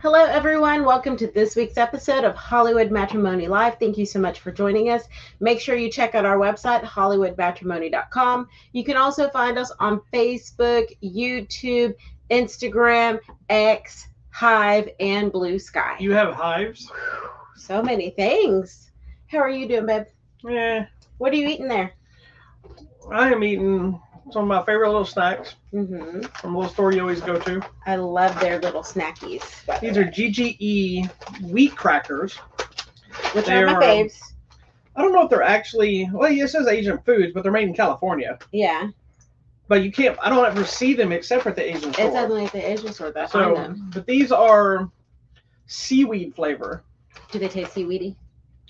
Hello, everyone. Welcome to this week's episode of Hollywood Matrimony Live. Thank you so much for joining us. Make sure you check out our website, hollywoodmatrimony.com. You can also find us on Facebook, YouTube, Instagram, X, Hive, and Blue Sky. You have hives? So many things. How are you doing, babe? Yeah. What are you eating there? I am eating some of my favorite little snacks Mm-hmm. from a little store you always go to. I love their little snackies. These are GGE wheat crackers. Which are my faves. I don't know if they're actually, well, it says Asian foods, but they're made in California. Yeah. But you can't, I don't ever see them except for at the Asian store. It's only at the Asian store that I find them. But these are seaweed flavor. Do they taste seaweedy?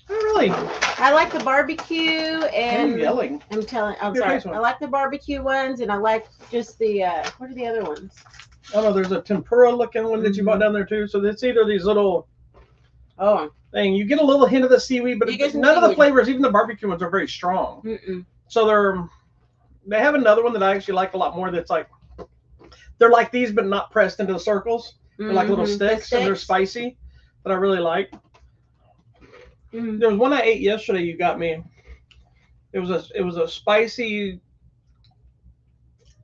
Not really. I like the barbecue and I'm yelling. I'm sorry. I like the barbecue ones and I like just the what are the other ones? Oh no, there's a tempura looking one that you bought down there too. So it's either these little thing. You get a little hint of the seaweed, but none of the flavors, even the barbecue ones, are very strong. So they have another one that I actually like a lot more. That's like they're like these, but not pressed into the circles. They're like little sticks, and they're spicy. That I really like. There was one I ate yesterday. You got me. It was a spicy,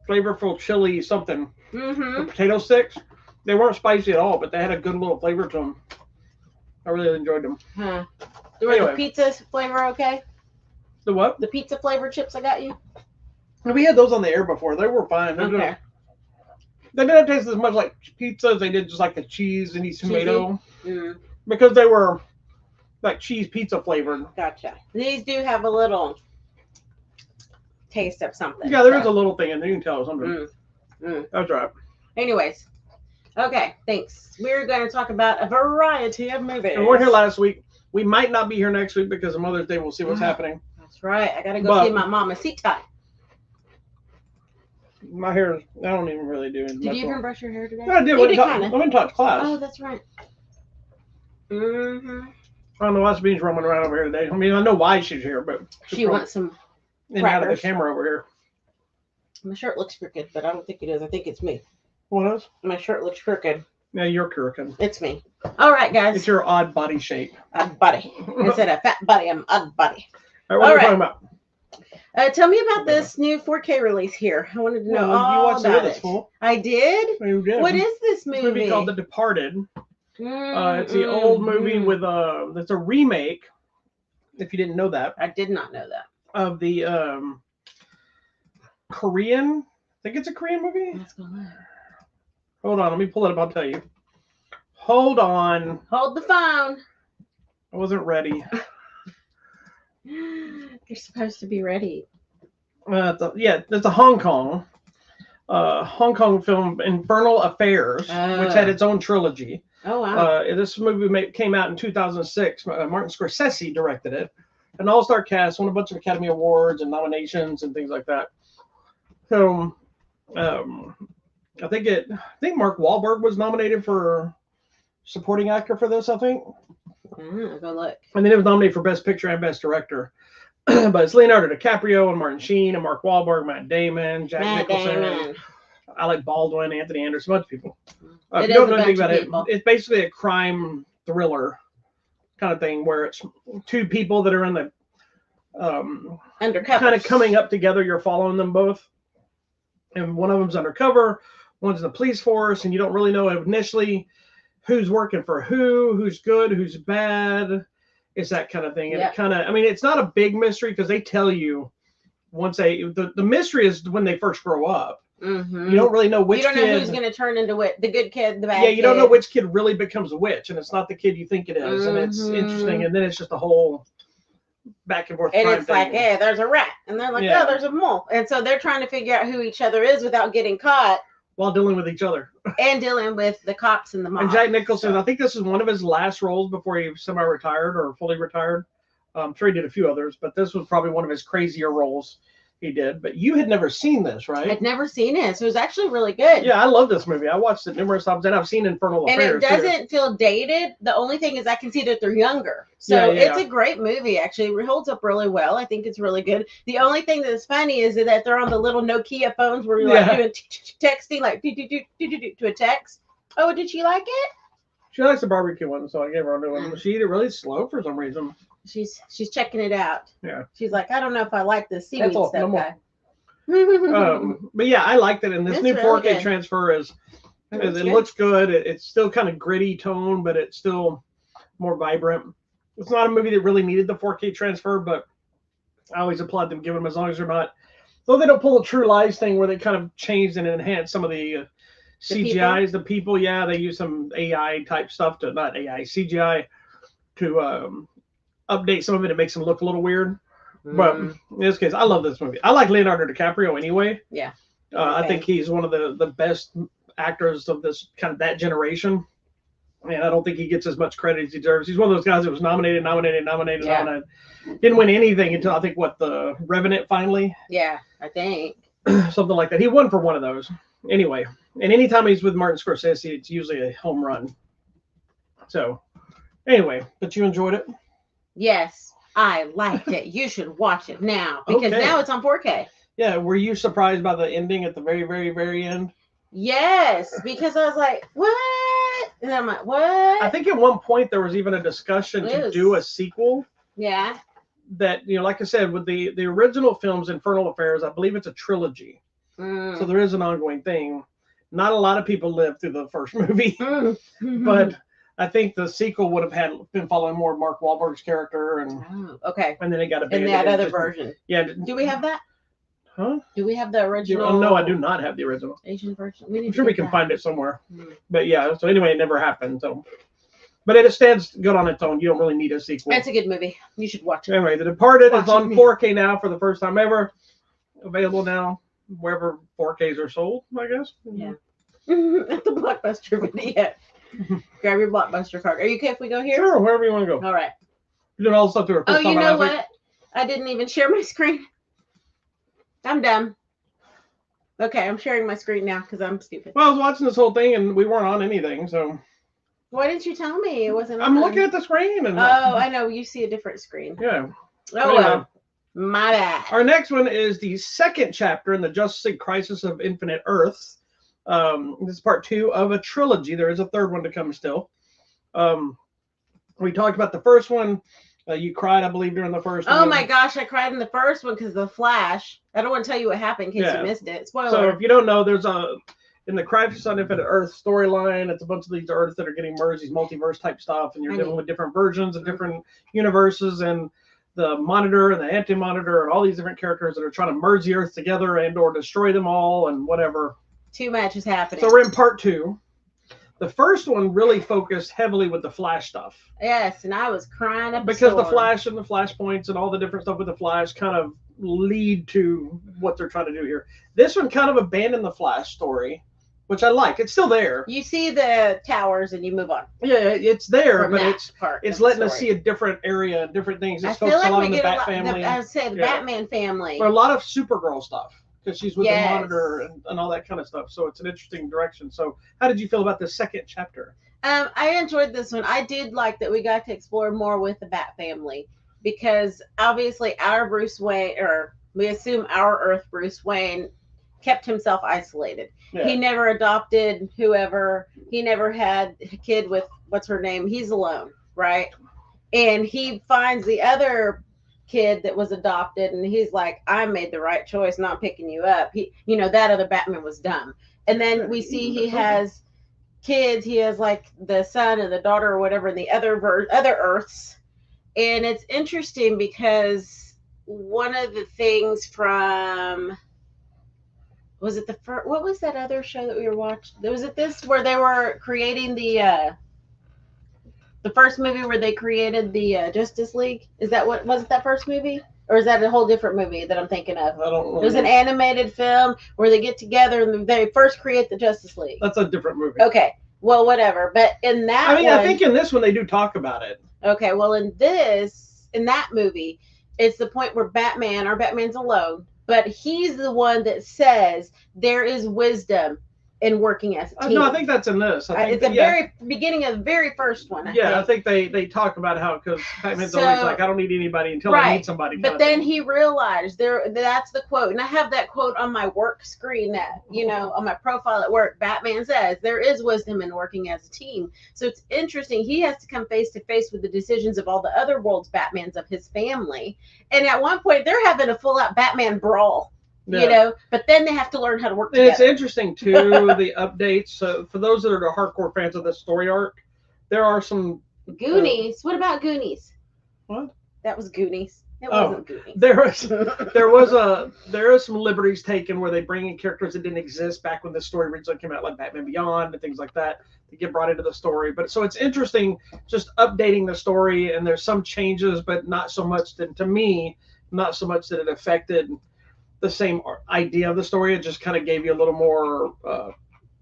flavorful chili something. The potato sticks. They weren't spicy at all, but they had a good little flavor to them. I really enjoyed them. Were the pizza flavor okay? The what? The pizza flavor chips I got you? We had those on the air before. They were fine. Okay. They didn't taste as much like pizza as they did just like the cheese and the tomato. Because they were like cheese pizza flavored. Gotcha. These do have a little taste of something. Yeah, there is a little thing in there. You can tell something. That's right. Anyways. Okay, thanks. We're going to talk about a variety of movies. And we're here last week. We might not be here next week because of Mother's Day. We'll see what's happening. That's right. I got to go see my mamacita. My hair, I don't even really do it. Did you even brush your hair today? No, I did. I went to touch class. Oh, that's right. I don't know why Sabine's roaming around over here today. I mean, I know why she's here, but she wants some and out of the camera over here. My shirt looks crooked, but I don't think it is. I think it's me. What is? My shirt looks crooked. Yeah, you're crooked. It's me. All right, guys. It's your odd body shape. Odd body. Instead of fat body, I'm odd body. All right, what are we talking about? Tell me about this new 4K release here. I wanted to know all about it. I did? You did. What is this movie? It's a movie called The Departed. It's the old movie with it's a remake, if you didn't know that. I did not know that. Of the Korean, I think it's a Korean movie. Let's go on. Hold on, let me pull it up, I'll tell you. Hold on. Hold the phone. I wasn't ready. You're supposed to be ready. It's a Hong Kong film, Infernal Affairs, which had its own trilogy. Oh, wow. This movie came out in 2006. Martin Scorsese directed it. An all-star cast, won a bunch of Academy Awards and nominations and things like that. So, I think Mark Wahlberg was nominated for supporting actor for this, I think. Go look. And then it was nominated for Best Picture and Best Director. But it's Leonardo DiCaprio and Martin Sheen and Mark Wahlberg, Matt Damon, Jack Nicholson, Alec Baldwin, Anthony Anderson, a bunch of people. If you don't know anything about it, it's basically a crime thriller kind of thing where it's two people that are in the undercover, kind of coming up together. You're following them both, and one of them's undercover, one's in the police force, and you don't really know initially who's working for who's good, who's bad. It's that kind of thing. And it kind of, I mean, it's not a big mystery because they tell you once the mystery is when they first grow up. You don't really know which kid. You don't know who's going to turn into the good kid, the bad kid. Yeah, you don't know which kid really becomes a witch, and it's not the kid you think it is. And it's interesting. And then it's just a whole back and forth. And it's like, hey, there's a rat. And they're like, oh, there's a mole. And so they're trying to figure out who each other is without getting caught. While dealing with each other. And dealing with the cops and the mob. And Jack Nicholson, I think this is one of his last roles before he semi-retired or fully retired. I'm sure he did a few others, but this was probably one of his crazier roles he did. But you had never seen this, right? I'd never seen it. So it was actually really good. Yeah, I love this movie. I watched it numerous times, and I've seen Infernal Affairs. And it doesn't feel dated. The only thing is I can see that they're younger. So it's a great movie, actually. It holds up really well. I think it's really good. The only thing that's funny is that they're on the little Nokia phones where you're like doing texting, like to a text. Oh, did she like it? She likes the barbecue one, so I gave her a new one. She ate it really slow for some reason. She's checking it out. Yeah. She's like, I don't know if I like this seaweed stuff, guy. But yeah, I liked it. And this new really 4K good. transfer it looks good. It's still kind of gritty tone, but it's still more vibrant. It's not a movie that really needed the 4K transfer, but I always applaud them giving them as long as they're not. Though they don't pull a True Lies thing where they kind of changed and enhanced some of the CGIs, the people. Yeah, they use some AI type stuff to, not AI, CGI to update some of it. It makes them look a little weird. But in this case, I love this movie. I like Leonardo DiCaprio anyway. Yeah. I think he's one of the best actors of this kind of that generation. And I don't think he gets as much credit as he deserves. He's one of those guys that was nominated. Didn't win anything until I think the Revenant finally. Yeah, I think. Something like that. He won for one of those. Anyway, and anytime he's with Martin Scorsese, it's usually a home run. So, anyway, but you enjoyed it? Yes, I liked it. You should watch it now because now it's on 4K. Yeah, were you surprised by the ending at the very, very, very end? Yes, because I was like, what? And I'm like, what? I think at one point there was even a discussion to do a sequel. Yeah. That, like I said, with the original films, Infernal Affairs, I believe it's a trilogy. So there is an ongoing thing. Not a lot of people lived through the first movie. But I think the sequel would have been following more Mark Wahlberg's character. And And then it got abandoned. In that other version. Yeah. Do we have that? Huh? Do we have the original? No, I do not have the original. Asian version. I'm sure we can find it somewhere. But yeah, so anyway, it never happened. So, but it stands good on its own. You don't really need a sequel. It's a good movie. You should watch it. Anyway, The Departed is on 4K now for the first time ever. Available now wherever 4Ks are sold, I guess. Yeah. At the Blockbuster video. Grab your Blockbuster card. Are you okay if we go here? Sure, wherever you want to go. All right. You're doing all the stuff to her. Oh, you know what? I didn't even share my screen. I'm dumb. Okay, I'm sharing my screen now because I'm stupid. Well, I was watching this whole thing and we weren't on anything, so. Why didn't you tell me it wasn't on? I'm looking at the screen. Oh, I know. You see a different screen. Yeah. Oh, well. My bad. Our next one is the second chapter in the Justice League Crisis of Infinite Earths. This is part 2 of a trilogy. There is a third one to come still. We talked about the first one. You cried, I believe, during the first one. Oh my gosh, I cried in the first one because of the Flash. I don't want to tell you what happened in case you missed it. Spoiler. So if you don't know, there's in the Crisis on Infinite Earth storyline, it's a bunch of these Earths that are getting merged, these multiverse type stuff, and you're dealing with different versions of different universes, and the Monitor and the Anti-Monitor and all these different characters that are trying to merge the Earth together and or destroy them all and whatever. Too much is happening. So we're in part 2. The first one really focused heavily with the Flash stuff. Yes, and I was crying up because the Flash and the Flashpoints and all the different stuff with the Flash kind of lead to what they're trying to do here. This one kind of abandoned the Flash story, which I like. It's still there. You see the towers and you move on. Yeah, it's there, but it's letting us story. See a different area and different things. It's I feel like a lot we on the get Bat family. I would say the Batman family. But a lot of Supergirl stuff. Because she's with the Monitor and all that kind of stuff. So it's an interesting direction. So how did you feel about the second chapter? I enjoyed this one. I did like that we got to explore more with the Bat family. Because obviously our Bruce Wayne, or we assume our Earth Bruce Wayne, kept himself isolated. Yeah. He never adopted whoever. He never had a kid with, what's her name? He's alone, right? And he finds the other kid that was adopted and he's like, I made the right choice not picking you up. He, that other Batman was dumb. And then we see he has kids. He has like the son and the daughter or whatever in the other Earths. And it's interesting because one of the things from, was it the first, what was that other show that we were watching? Was it this where they were creating the first movie where they created the Justice League? Is that what, was it that first movie? Or is that a whole different movie that I'm thinking of? I don't know. It was an animated film where they get together and they first create the Justice League. That's a different movie. Okay. Well, whatever. But in that I think in this one they do talk about it. Okay. Well, in that movie, it's the point where Batman's alone, but he's the one that says there is wisdom in working as a team. No, I think that's in this. I think it's the very beginning of the very first one. I think they talk about how, because Batman's always like, I don't need anybody until I need somebody. But then he realized that's the quote, and I have that quote on my work screen that, on my profile at work. Batman says, there is wisdom in working as a team. So it's interesting. He has to come face to face with the decisions of all the other world's Batmans of his family. And at one point, they're having a full-out Batman brawl. But then they have to learn how to work together. And it's interesting too, the updates. So for those that are the hardcore fans of this story arc, there are some Goonies. What about Goonies? What? That was Goonies. It wasn't Goonies. There are some liberties taken where they bring in characters that didn't exist back when the story originally came out, like Batman Beyond and things like that, to get brought into the story. But so it's interesting just updating the story, and there's some changes, but not so much that, to me, not so much that it affected the same idea of the story. It just kind of gave you a little more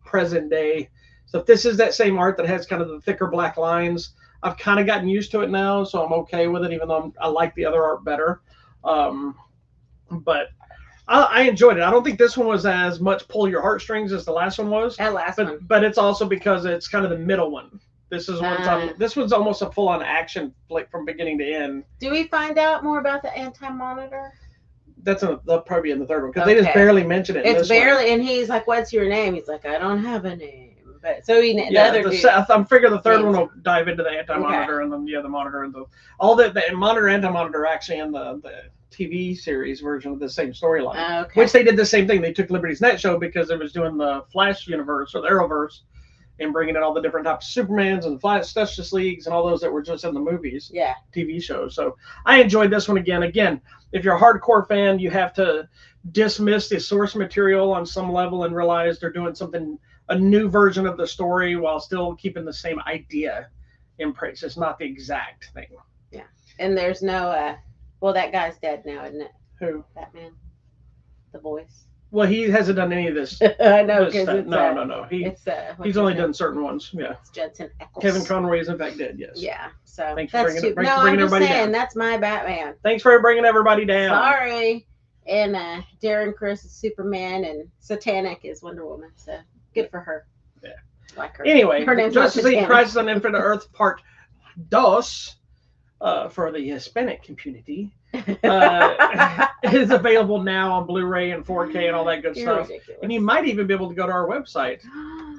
present day. So if this is that same art that has kind of the thicker black lines, I've kind of gotten used to it now, so I'm okay with it, even though I like the other art better. But I enjoyed it. I don't think this one was as much pull your heartstrings as the last one was. But it's also because it's kind of the middle one. This one's almost a full-on action, like from beginning to end. Do we find out more about the Anti-Monitor? They'll probably be in the third one, because they just barely mention it. It's barely, and he's like, "What's your name?" He's like, "I don't have a name." But so I'm figuring the third one will dive into the Anti-Monitor, and then the Monitor, and the Monitor Anti-Monitor actually in the TV series version of the same storyline, which they did the same thing. They took liberties in that show because it was doing the Flash universe or the Arrowverse, and bringing in all the different types of Supermans and Flash Justice Leagues and all those that were just in the movies, TV shows. So I enjoyed this one again. Again, if you're a hardcore fan, you have to dismiss the source material on some level and realize they're doing a new version of the story while still keeping the same idea in place. It's not the exact thing. Yeah. And there's no, that guy's dead now, isn't it? Who? Batman. The voice. Well, he hasn't done any of this. I know, because no. He's only done certain ones. Yeah. It's Judson Eccles. Kevin Conroy is in fact dead. Yes. Yeah. So thanks for bringing everybody down. That's my Batman. Thanks for bringing everybody down. Sorry. And Darren Criss is Superman, and Satanic is Wonder Woman. So good for her. Yeah. Like her. Anyway, her name's Justice League Crisis on Infinite Earth Part Dos, for the Hispanic community, is available now on Blu-ray and 4K and all that good stuff. Ridiculous. And you might even be able to go to our website.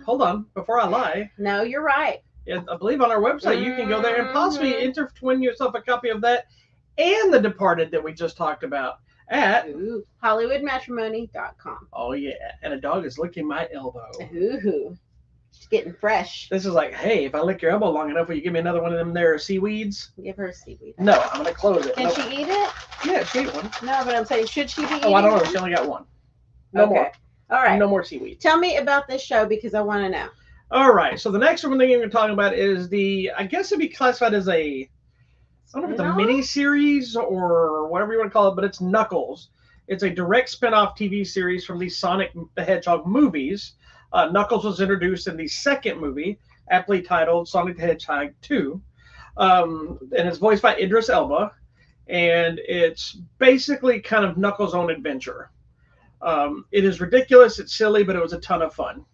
Hold on, before I lie. No, you're right. I believe on our website you can go there and possibly twin yourself a copy of that and The Departed that we just talked about at HollywoodMatrimony.com. Oh yeah, and a dog is licking my elbow. Ooh, it's getting fresh. This is like, hey, if I lick your elbow long enough, will you give me another one of them there seaweeds? Give her a seaweed. No, I'm gonna close it. Can she eat it? Yeah, she ate one. No, but I'm saying, should she be eating I don't know. She only got one. No more. All right. No more seaweed. Tell me about this show, because I want to know. All right. So the next one thing we're talking about is I guess it'd be classified as I don't know if it's a mini series or whatever you want to call it, but it's Knuckles. It's a direct spin-off TV series from the Sonic the Hedgehog movies. Knuckles was introduced in the second movie, aptly titled Sonic the Hedgehog 2. And it's voiced by Idris Elba. And it's basically kind of Knuckles' own adventure. It is ridiculous, it's silly, but it was a ton of fun.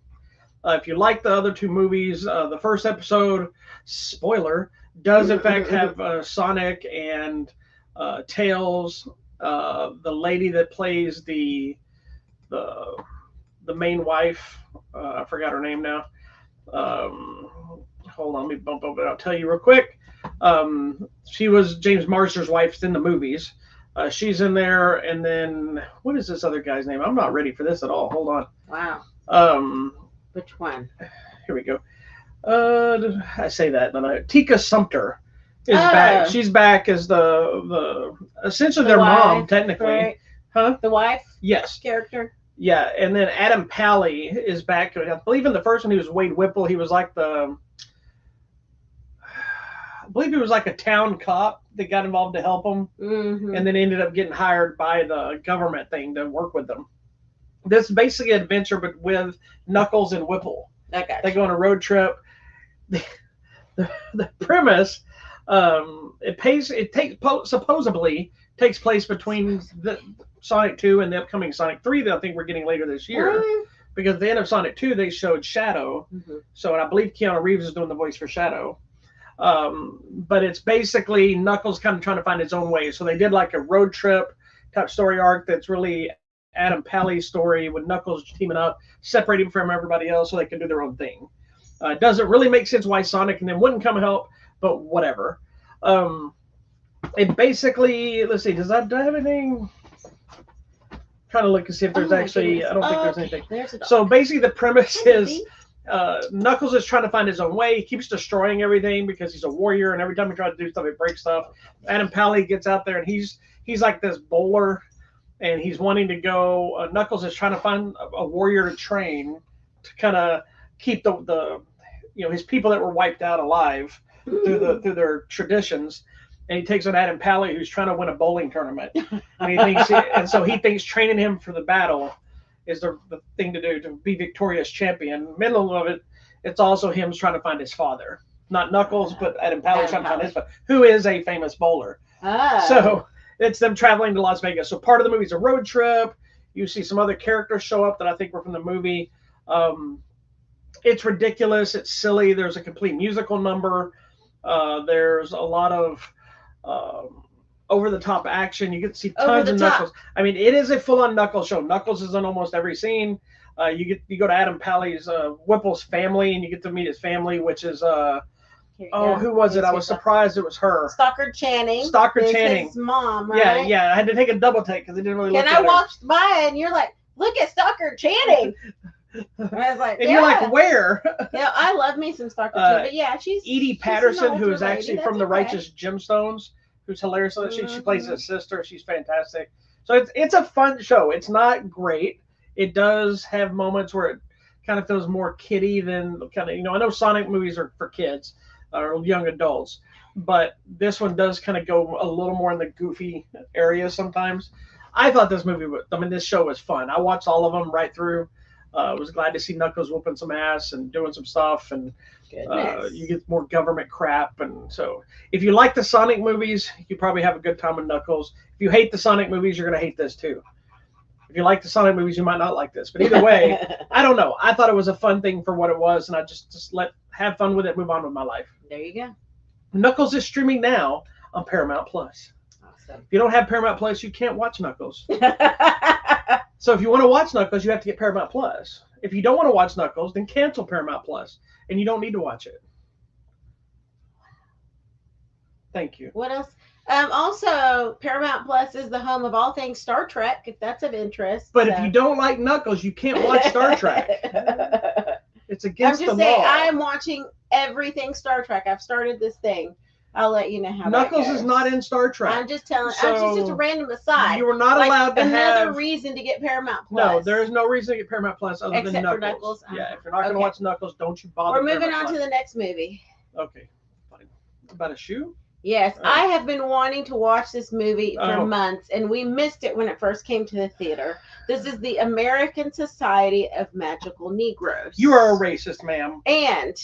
If you like the other two movies, the first episode, spoiler, does in fact have Sonic and Tails, the lady that plays the main wife. I forgot her name now. Hold on, let me bump up it. I'll tell you real quick. She was James Marsters' wife in the movies. She's in there, and then what is this other guy's name? I'm not ready for this at all. Hold on. Wow. Which one? Here we go. I say that, then Tika Sumpter is back. She's back as the essentially their mom, technically. Right. Huh? The wife? Yes. Character? Yeah, and then Adam Pally is back. I believe in the first one he was Wade Whipple. He was like I believe he was like a town cop that got involved to help him, and then ended up getting hired by the government thing to work with them. This is basically an adventure, but with Knuckles and Whipple. Okay. They go on a road trip. The premise, supposedly takes place between the Sonic 2 and the upcoming Sonic 3 that I think we're getting later this year. because at the end of Sonic 2, they showed Shadow. So, and I believe Keanu Reeves is doing the voice for Shadow. But it's basically Knuckles kind of trying to find his own way. So they did like a road trip type story arc that's really Adam Pally's story with Knuckles teaming up, separating from everybody else so they can do their own thing. It doesn't really make sense why Sonic and them wouldn't come and help, but whatever. It basically, let's see, do I have anything? Trying to look and see if there's actually, I don't think there's anything. So basically the premise is Knuckles is trying to find his own way. He keeps destroying everything because he's a warrior, and every time he tries to do stuff, he breaks stuff. Adam Pally gets out there, and he's like this bowler, and he's wanting to go. Knuckles is trying to find a warrior to train to kind of keep the his people that were wiped out alive through their traditions. And he takes on Adam Pally, who's trying to win a bowling tournament, and so he thinks training him for the battle is the thing to do to be victorious champion. Middle of it, it's also him trying to find his father, not Knuckles, but Adam Pally trying to find his father, who is a famous bowler. So it's them traveling to Las Vegas. So part of the movie is a road trip. You see some other characters show up that I think were from the movie. It's ridiculous. It's silly. There's a complete musical number. There's a lot of over-the-top action. You get to see tons of Knuckles. I mean, it is a full-on Knuckles show. Knuckles is in almost every scene. You go to Adam Pally's Whipple's family, and you get to meet his family, which is who was it? I was surprised it was her. Stockard Channing. His mom, right? Yeah. I had to take a double take because they didn't really look at her. And I walked by, and you're like, look at Stockard Channing. And I was like, and you're like, where? Yeah, I love me some Stockard Channing, but yeah, she's Edie Patterson, who is actually from the Righteous Gemstones, who's hilarious. She plays his sister. She's fantastic. So it's a fun show. It's not great. It does have moments where it kind of feels more kiddie than kind of, I know Sonic movies are for kids or young adults, but this one does kind of go a little more in the goofy area sometimes. I thought this show was fun. I watched all of them right through. Was glad to see Knuckles whooping some ass and doing some stuff, and you get more government crap. And so if you like the Sonic movies, you probably have a good time with Knuckles. If you hate the Sonic movies, you're going to hate this too. If you like the Sonic movies, you might not like this. But either way, I don't know. I thought it was a fun thing for what it was, and I just have fun with it, move on with my life. There you go. Knuckles is streaming now on Paramount Plus. Awesome. If you don't have Paramount Plus, you can't watch Knuckles. So if you want to watch Knuckles, you have to get Paramount Plus. If you don't want to watch Knuckles, then cancel Paramount Plus, and you don't need to watch it. Thank you. What else? Also, Paramount Plus is the home of all things Star Trek, if that's of interest. But if you don't like Knuckles, you can't watch Star Trek. It's against the law. I'm just saying, I am watching everything Star Trek. I've started this thing. I'll let you know how Knuckles is not in Star Trek. I'm just telling. So just a random aside. You were not allowed to have another reason to get Paramount Plus. No, there is no reason to get Paramount Plus other than Knuckles. For Knuckles. Yeah, if you're not going to watch Knuckles, don't you bother. We're moving on to the next movie. Okay, fine. About a shoe? Yes, I have been wanting to watch this movie for months, and we missed it when it first came to the theater. This is the American Society of Magical Negroes. You are a racist, ma'am. And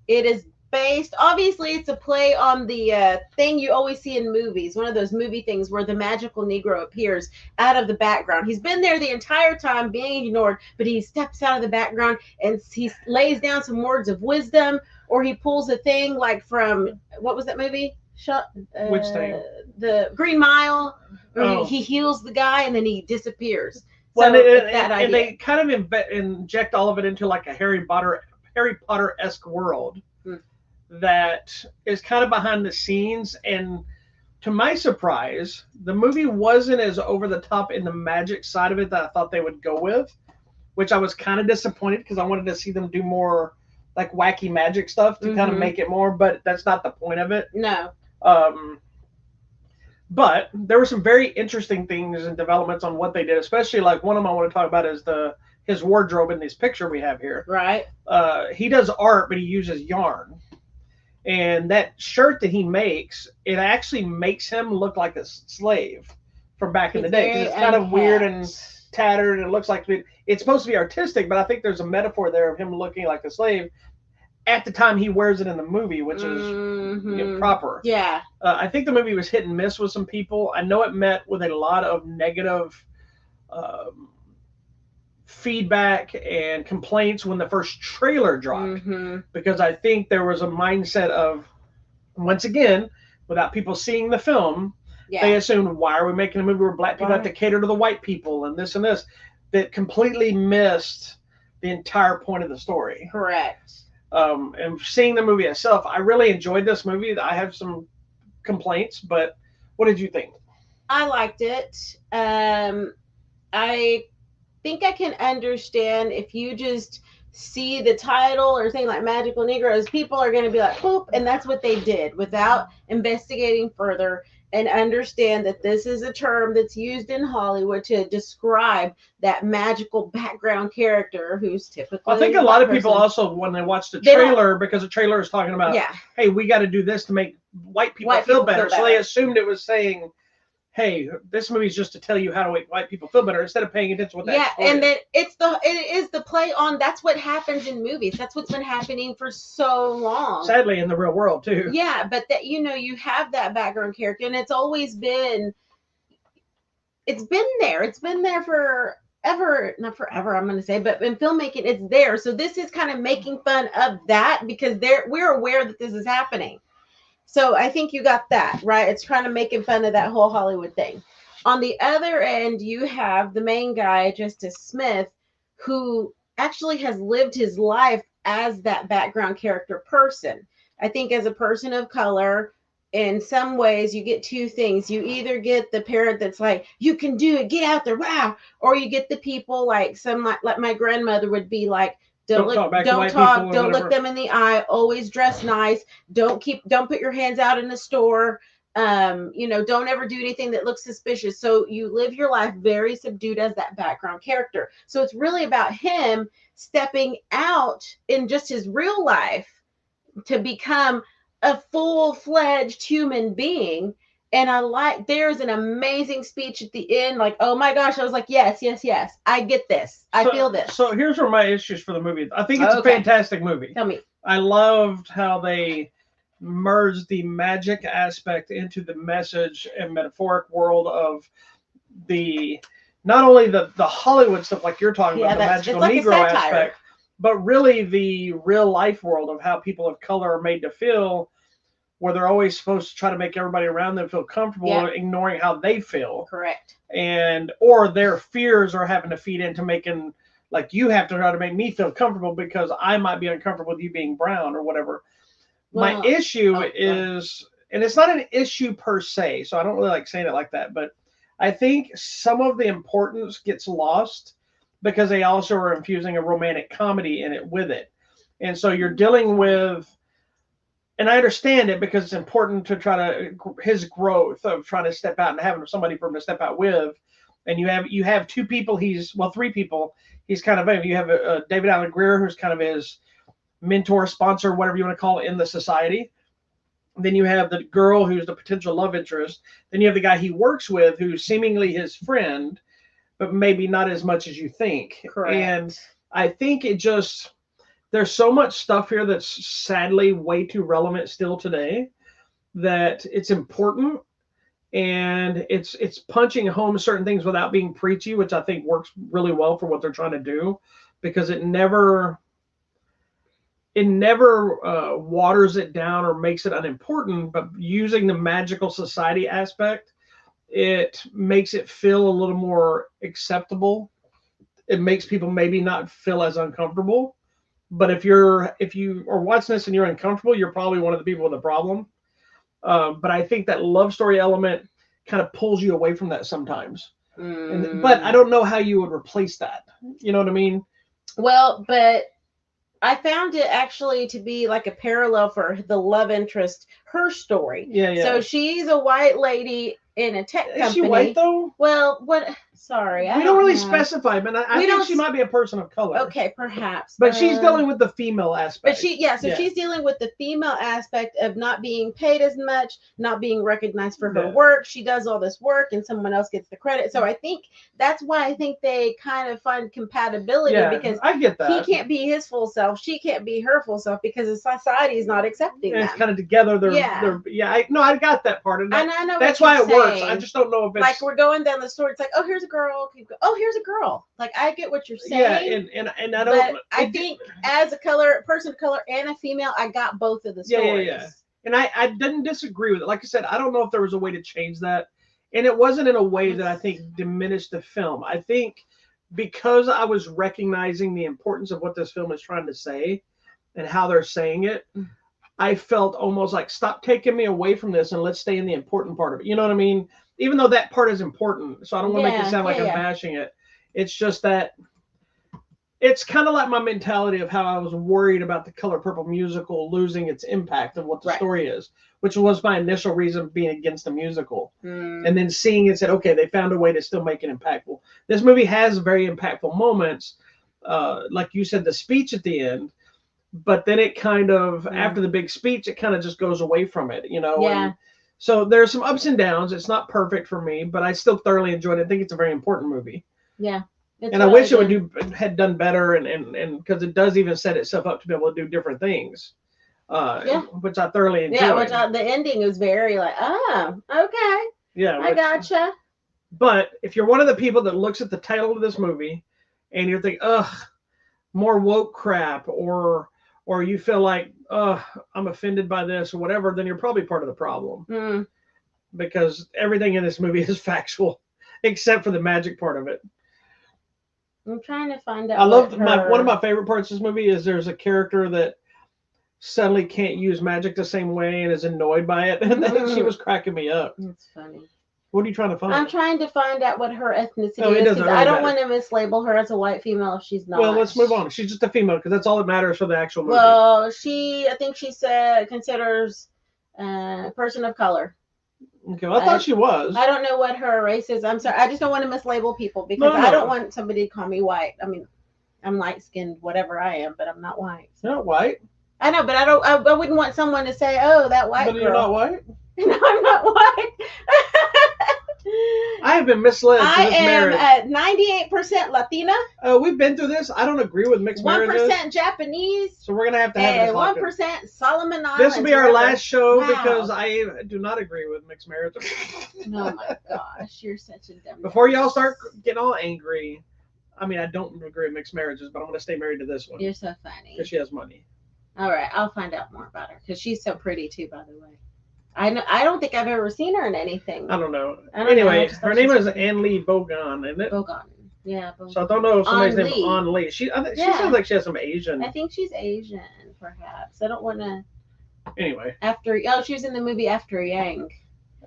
it is based, obviously it's a play on the thing you always see in movies, one of those movie things where the magical Negro appears out of the background. He's been there the entire time being ignored, but he steps out of the background and he lays down some words of wisdom, or he pulls a thing like from, what was that movie? Which thing? The Green Mile, where he heals the guy and then he disappears. Well, and they kind of inject all of it into like a Harry Potter-esque world that is kind of behind the scenes. And to my surprise, the movie wasn't as over the top in the magic side of it that I thought they would go with, which I was kind of disappointed because I wanted to see them do more like wacky magic stuff to kind of make it more, but that's not the point of it. No. But there were some very interesting things and developments on what they did, especially like one of them I want to talk about is his wardrobe in this picture we have here. Right. He does art, but he uses yarn. And that shirt that he makes, it actually makes him look like a slave from back in the day. 'Cause it's kind of weird and tattered, and it looks like it's supposed to be artistic, but I think there's a metaphor there of him looking like a slave at the time he wears it in the movie, which is proper. Yeah. I think the movie was hit and miss with some people. I know it met with a lot of negative feedback and complaints when the first trailer dropped, because I think there was a mindset of, once again, without people seeing the film, they assumed, why are we making a movie where black people have to cater to the white people and this, that completely missed the entire point of the story. Correct. And seeing the movie itself, I really enjoyed this movie. I have some complaints, but what did you think? I liked it. I think I can understand if you just see the title or something like Magical Negroes, people are going to be like, poop, and that's what they did without investigating further and understand that this is a term that's used in Hollywood to describe that magical background character who's typically. I think a lot of people also, when they watch the trailer, because the trailer is talking about, hey, we got to do this to make white people feel better. So they assumed it was saying, hey, this movie is just to tell you how to make white people feel better, instead of paying attention to what that story and then it is the play on, that's what happens in movies. That's what's been happening for so long. Sadly, in the real world too. Yeah, but that, you have that background character, and it's always been, it's been there. It's been there forever, not forever, I'm going to say, but in filmmaking, it's there. So this is kind of making fun of that because we're aware that this is happening. So I think you got that, right? It's trying to making fun of that whole Hollywood thing. On the other end, you have the main guy, Justice Smith, who actually has lived his life as that background character person. I think as a person of color, in some ways, you get two things. You either get the parent that's like, you can do it, get out there, wow. Or you get the people like my grandmother would be like, don't look them in the eye, always dress nice, don't put your hands out in the store, don't ever do anything that looks suspicious. So you live your life very subdued as that background character. So it's really about him stepping out in just his real life to become a full-fledged human being. And there's an amazing speech at the end, like, oh my gosh, I was like, yes, I get this. I feel this. So here's where my issues for the movie. I think it's a fantastic movie. Tell me. I loved how they merged the magic aspect into the message and metaphoric world of not only the Hollywood stuff like you're talking about, the magical Negro aspect, but really the real life world of how people of color are made to feel, where they're always supposed to try to make everybody around them feel comfortable, ignoring how they feel. Correct. Or their fears are having to feed into making, like, you have to try to make me feel comfortable because I might be uncomfortable with you being brown or whatever. Well, my issue is, and it's not an issue per se, so I don't really like saying it like that, but I think some of the importance gets lost because they also are infusing a romantic comedy in it with it. And so you're dealing with, and I understand it because it's important to try to, his growth of trying to step out and having somebody for him to step out with. And you have two people, three people, he's kind of, you have David Allen Greer, who's kind of his mentor, sponsor, whatever you want to call it, in the society. Then you have the girl who's the potential love interest. Then you have the guy he works with who's seemingly his friend, but maybe not as much as you think. Correct. And I think there's so much stuff here that's sadly way too relevant still today that it's important, and it's punching home certain things without being preachy, which I think works really well for what they're trying to do, because it never waters it down or makes it unimportant, but using the magical society aspect, it makes it feel a little more acceptable. It makes people maybe not feel as uncomfortable. But if you are watching this and you're uncomfortable, you're probably one of the people with a problem. But I think that love story element kind of pulls you away from that sometimes. But I don't know how you would replace that. You know what I mean? Well, but I found it actually to be like a parallel for the love interest, her story. Yeah. So she's a white lady in a tech company. Is she white though? Well, what? Sorry, we don't really specify, but I think she might be a person of color. Okay, perhaps. But she's dealing with the female aspect. But she's dealing with the female aspect of not being paid as much, not being recognized for her work. She does all this work, and someone else gets the credit. So I think that's why I think they kind of find compatibility, because I get that. He can't be his full self, she can't be her full self, because the society is not accepting them. It's kind of together. I got that part, and I know that's why it works. I just don't know if it's like we're going down the store. It's like, oh, here's a girl. Oh, here's a girl. Like, I get what you're saying. Yeah, and I don't. But I think as a person of color and a female, I got both of the stories. Yeah. And I didn't disagree with it. Like I said, I don't know if there was a way to change that. And it wasn't in a way that I think diminished the film. I think because I was recognizing the importance of what this film is trying to say and how they're saying it, I felt almost like, stop taking me away from this and let's stay in the important part of it. You know what I mean? Even though that part is important. So I don't want to make it sound like I'm bashing it. It's just that it's kind of like my mentality of how I was worried about the Color Purple musical losing its impact of what the story is, which was my initial reason being against the musical. And then seeing it said, okay, they found a way to still make it impactful. This movie has very impactful moments. Like you said, the speech at the end, but then it kind of, after the big speech, it kind of just goes away from it, you know? Yeah. And so there's some ups and downs. It's not perfect for me, but I still thoroughly enjoyed it. I think it's a very important movie. Yeah. And I wish it had done better, and because it does even set itself up to be able to do different things, which I thoroughly enjoyed. Yeah, which the ending is very like, okay, yeah, I gotcha. But if you're one of the people that looks at the title of this movie and you're thinking, ugh, more woke crap, or you feel like, ugh, I'm offended by this or whatever, then you're probably part of the problem. Because everything in this movie is factual, except for the magic part of it. I'm trying to find out. I love one of my favorite parts of this movie is there's a character that suddenly can't use magic the same way and is annoyed by it, and then she was cracking me up. That's funny. What are you trying to find? I'm trying to find out what her ethnicity is, because I don't want to mislabel her as a white female if she's not. Well, let's move on. She's just a female because that's all that matters for the actual movie. Well, I think she considers a person of color. Okay, well, I thought she was. I don't know what her race is. I'm sorry. I just don't want to mislabel people because I don't want somebody to call me white. I mean, I'm light-skinned, whatever I am, but I'm not white. You're not white. I know, but I wouldn't want someone to say, "Oh, that white girl." But you're not white. No, I'm not white. I have been misled. I am at 98% Latina. We've been through this. I don't agree with mixed marriages. 1% Japanese. So we're gonna have to have this. 1% Solomon Islands. This will be our last show because I do not agree with mixed marriages. Oh my gosh, you're such a dumb. Before y'all start getting all angry, I mean, I don't agree with mixed marriages, but I'm gonna stay married to this one. You're so funny. Because she has money. All right, I'll find out more about her because she's so pretty too. By the way. I don't think I've ever seen her in anything. I don't know. Anyway, her name is Ann Lee Bogan, isn't it? Bogan. Yeah. Bogan. So I don't know if somebody's name is Ann Lee. She sounds like she has some Asian. I think she's Asian, perhaps. I don't want to. Anyway. She was in the movie After Yang.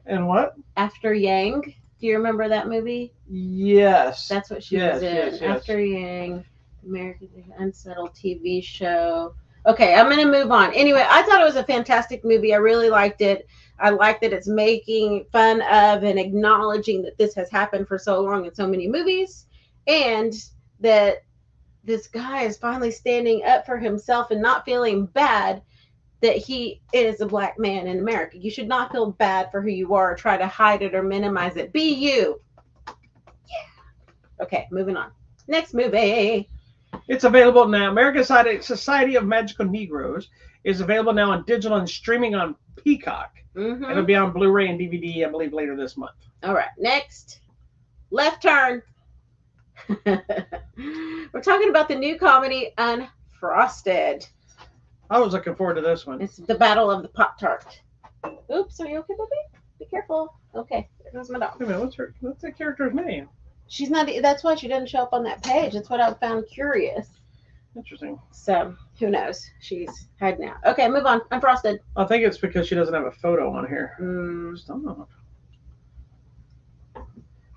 And what? After Yang. Do you remember that movie? Yes. That's what she was in. Yes. After Yang, American Unsettled TV show. Okay, I'm going to move on. Anyway, I thought it was a fantastic movie. I really liked it. I like that it's making fun of and acknowledging that this has happened for so long in so many movies, and that this guy is finally standing up for himself and not feeling bad that he is a black man in America. You should not feel bad for who you are or try to hide it or minimize it. Be you. Yeah. Okay, moving on. Next movie. It's available now. American Society of Magical Negroes is available now on digital and streaming on Peacock. It'll be on Blu-ray and DVD, I believe, later this month. All right. Next. Left Turn. We're talking about the new comedy Unfrosted. I was looking forward to this one. It's the Battle of the Pop-Tart. Oops, are you okay, baby? Be careful. Okay, there goes my dog. Wait a minute, what's that character's name? She's not. That's why she doesn't show up on that page. That's what I found curious. Interesting. So who knows? She's hiding out. Okay, move on. Unfrosted. I think it's because she doesn't have a photo on here. Stop.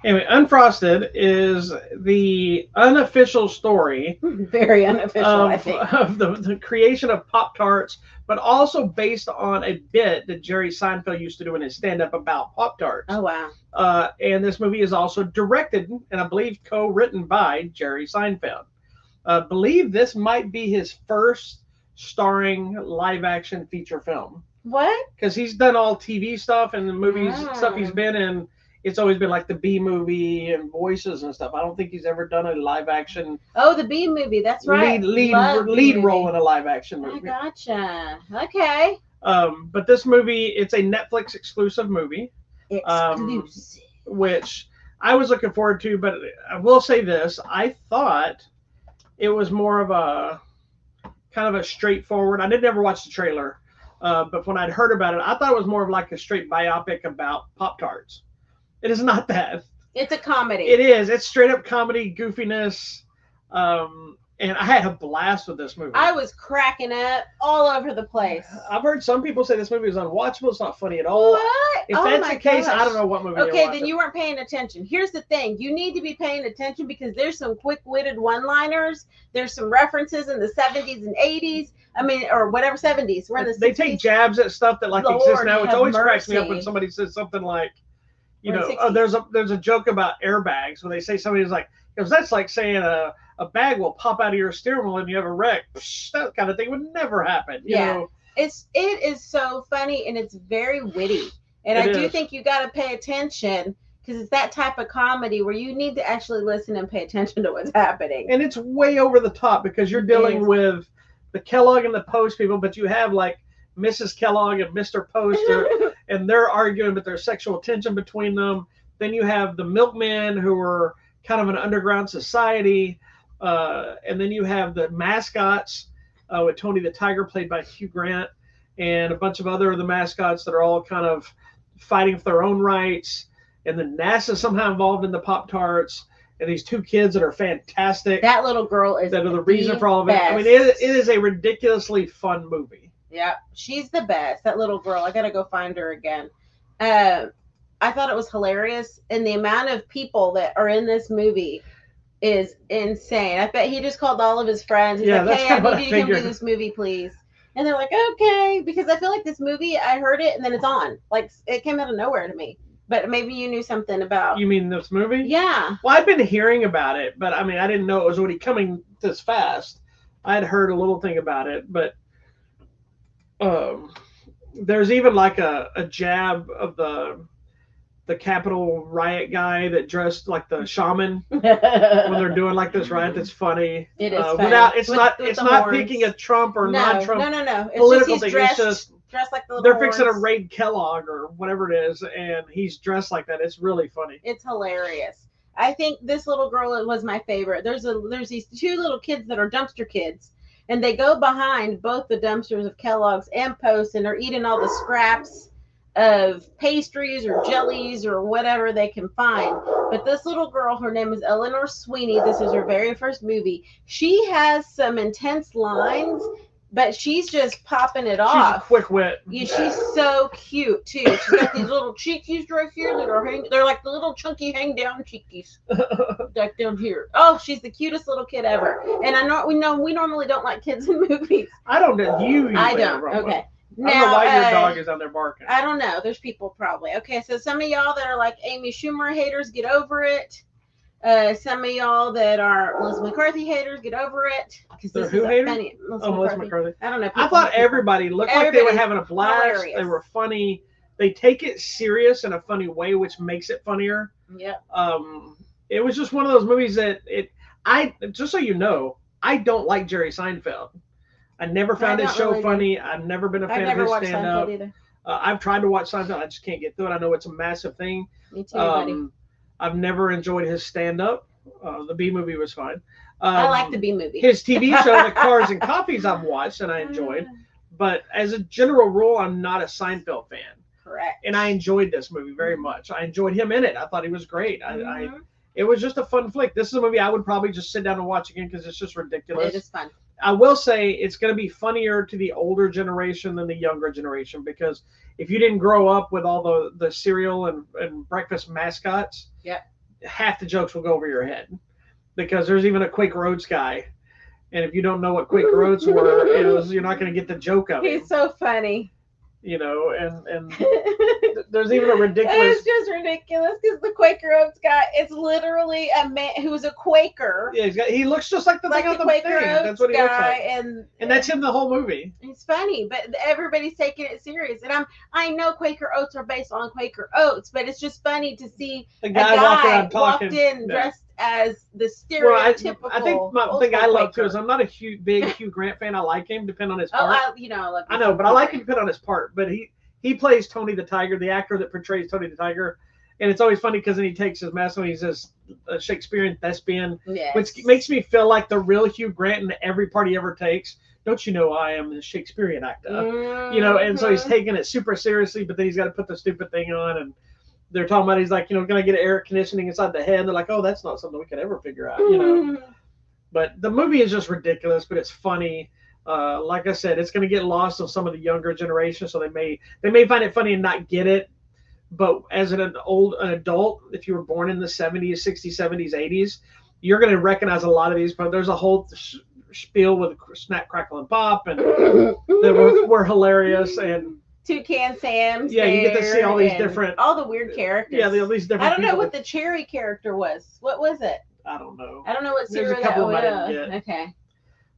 Anyway, Unfrosted is the unofficial story. Very unofficial, I think. Of the creation of Pop-Tarts, but also based on a bit that Jerry Seinfeld used to do in his stand-up about Pop-Tarts. Oh, wow. And this movie is also directed and I believe co-written by Jerry Seinfeld. I believe this might be his first starring live-action feature film. What? Because he's done all TV stuff and the movies stuff he's been in. It's always been like the B movie and voices and stuff. I don't think he's ever done a live action. Oh, the B movie. That's right. Lead role in a live action movie. I gotcha. Okay. But this movie, it's a Netflix exclusive movie. Exclusive. Which I was looking forward to, but I will say this: I thought it was more of a kind of a straightforward. I did never watch the trailer, but when I'd heard about it, I thought it was more of like a straight biopic about Pop-Tarts. It is not that. It's a comedy. It is. It's straight up comedy, goofiness. And I had a blast with this movie. I was cracking up all over the place. I've heard some people say this movie is unwatchable. It's not funny at all. What? If that's the case, I don't know what movie. Okay, then you weren't paying attention. Here's the thing: you need to be paying attention because there's some quick-witted one-liners. There's some references in the 70s and 80s. I mean, or whatever 70s. We're in the 60s. They take jabs at stuff that like exists now, which always cracks me up when somebody says something like, you know, there's a joke about airbags when they say somebody's like, because that's like saying a bag will pop out of your steering wheel and you have a wreck. Psh, that kind of thing would never happen. You know? It is so funny and it's very witty. And I do think you got to pay attention because it's that type of comedy where you need to actually listen and pay attention to what's happening. And it's way over the top because you're dealing with the Kellogg and the Post people, but you have like Mrs. Kellogg and Mr. Post, and they're arguing about their sexual tension between them. Then you have the milkmen who are kind of an underground society. And then you have the mascots with Tony the Tiger, played by Hugh Grant, and a bunch of other of the mascots that are all kind of fighting for their own rights. And then NASA somehow involved in the Pop-Tarts. And these two kids that are fantastic. That little girl is that are the reason for all of it. I mean, it is a ridiculously fun movie. Yeah, she's the best. That little girl. I gotta go find her again. I thought it was hilarious, and the amount of people that are in this movie is insane. I bet he just called all of his friends. He's like, "Hey, I need you to come do this movie, please." And they're like, "Okay," because I feel like this movie, I heard it and then it's on. Like it came out of nowhere to me. But maybe you knew something about. You mean this movie? Yeah. Well, I've been hearing about it, but I mean, I didn't know it was already coming this fast. I had heard a little thing about it, but there's even like a jab of the Capitol riot guy that dressed like the shaman when they're doing like this riot. That's funny. It is funny. Without it's not picking a Trump or non-Trump no. It's political just thing. It's just dressed like the little they're fixing to raid Kellogg or whatever it is, and he's dressed like that. It's really funny. It's hilarious. I think this little girl was my favorite. There's these two little kids that are dumpster kids, and they go behind both the dumpsters of Kellogg's and Post, and they're eating all the scraps of pastries or jellies or whatever they can find. But this little girl, her name is Eleanor Sweeney. This is her very first movie. She has some intense lines, but she's just popping it off. She's a quick wit. Yeah, she's so cute too. She's got these little cheekies right here that are they're like the little chunky hang down cheekies. Like down here. Oh, she's the cutest little kid ever. And I know we normally don't like kids in movies. I don't know. I don't. Okay. Now, I don't know why your dog is out there barking. I don't know. There's people probably. Okay, so some of y'all that are like Amy Schumer haters, get over it. Some of y'all that are Melissa McCarthy haters, get over it. They're who haters? Funny, Melissa McCarthy. I don't know. I thought everybody looked like they were having a blast. Hilarious. They were funny. They take it serious in a funny way, which makes it funnier. Yeah. It was just one of those movies that just so you know, I don't like Jerry Seinfeld. I never found his show funny. I've never been a fan of his stand-up. I've tried to watch Seinfeld. I just can't get through it. I know it's a massive thing. Me too, buddy. I've never enjoyed his stand-up. The B movie was fine. I like the B movie. His TV show, The Cars and Coffees, I've watched and I enjoyed. But as a general rule, I'm not a Seinfeld fan. Correct. And I enjoyed this movie very much. I enjoyed him in it. I thought he was great. It was just a fun flick. This is a movie I would probably just sit down and watch again because it's just ridiculous. It is fun. I will say it's going to be funnier to the older generation than the younger generation because if you didn't grow up with all the cereal and breakfast mascots, half the jokes will go over your head because there's even a Quaker Oats guy. And if you don't know what Quaker Oats were, you're not going to get the joke of it. He's so funny. You know, and there's even a ridiculous. It's just ridiculous because the Quaker Oats guy is literally a man who's a Quaker. Yeah, he looks just like the thing on the Quaker thing. Oats that's what he looks like. And that's him the whole movie. It's funny, but everybody's taking it serious. And I know Quaker Oats are based on Quaker Oats, but it's just funny to see a guy walked in dressed as the stereotypical. Well, I think my thing I love too is I'm not a big Hugh Grant fan. I like him, depending on his part. I love him. I know, but I like him depending on his part. But he plays Tony the Tiger, the actor that portrays Tony the Tiger, And it's always funny because then he takes his mask and he's this Shakespearean thespian, yes. which makes me feel like the real Hugh Grant in every part he ever takes. Don't you know I am the Shakespearean actor? Mm-hmm. You know, and so he's taking it super seriously, but then he's got to put the stupid thing on. And they're talking about, he's like, you know, going to get air conditioning inside the head. They're like, oh, that's not something we could ever figure out, you know. But the movie is just ridiculous, but it's funny. Like I said, it's going to get lost on some of the younger generation, so they may find it funny and not get it. But as an adult, if you were born in the 70s, 60s, 70s, 80s, you're going to recognize a lot of these. But there's a whole spiel with Snap, Crackle, and Pop, and that were hilarious. And Toucan Sam's. Yeah, you get to see all these different, all the weird characters. Yeah, all these different. I don't know what the cherry character was. What was it? I don't know. I don't know what cereal. There's a couple of them I didn't get. Okay.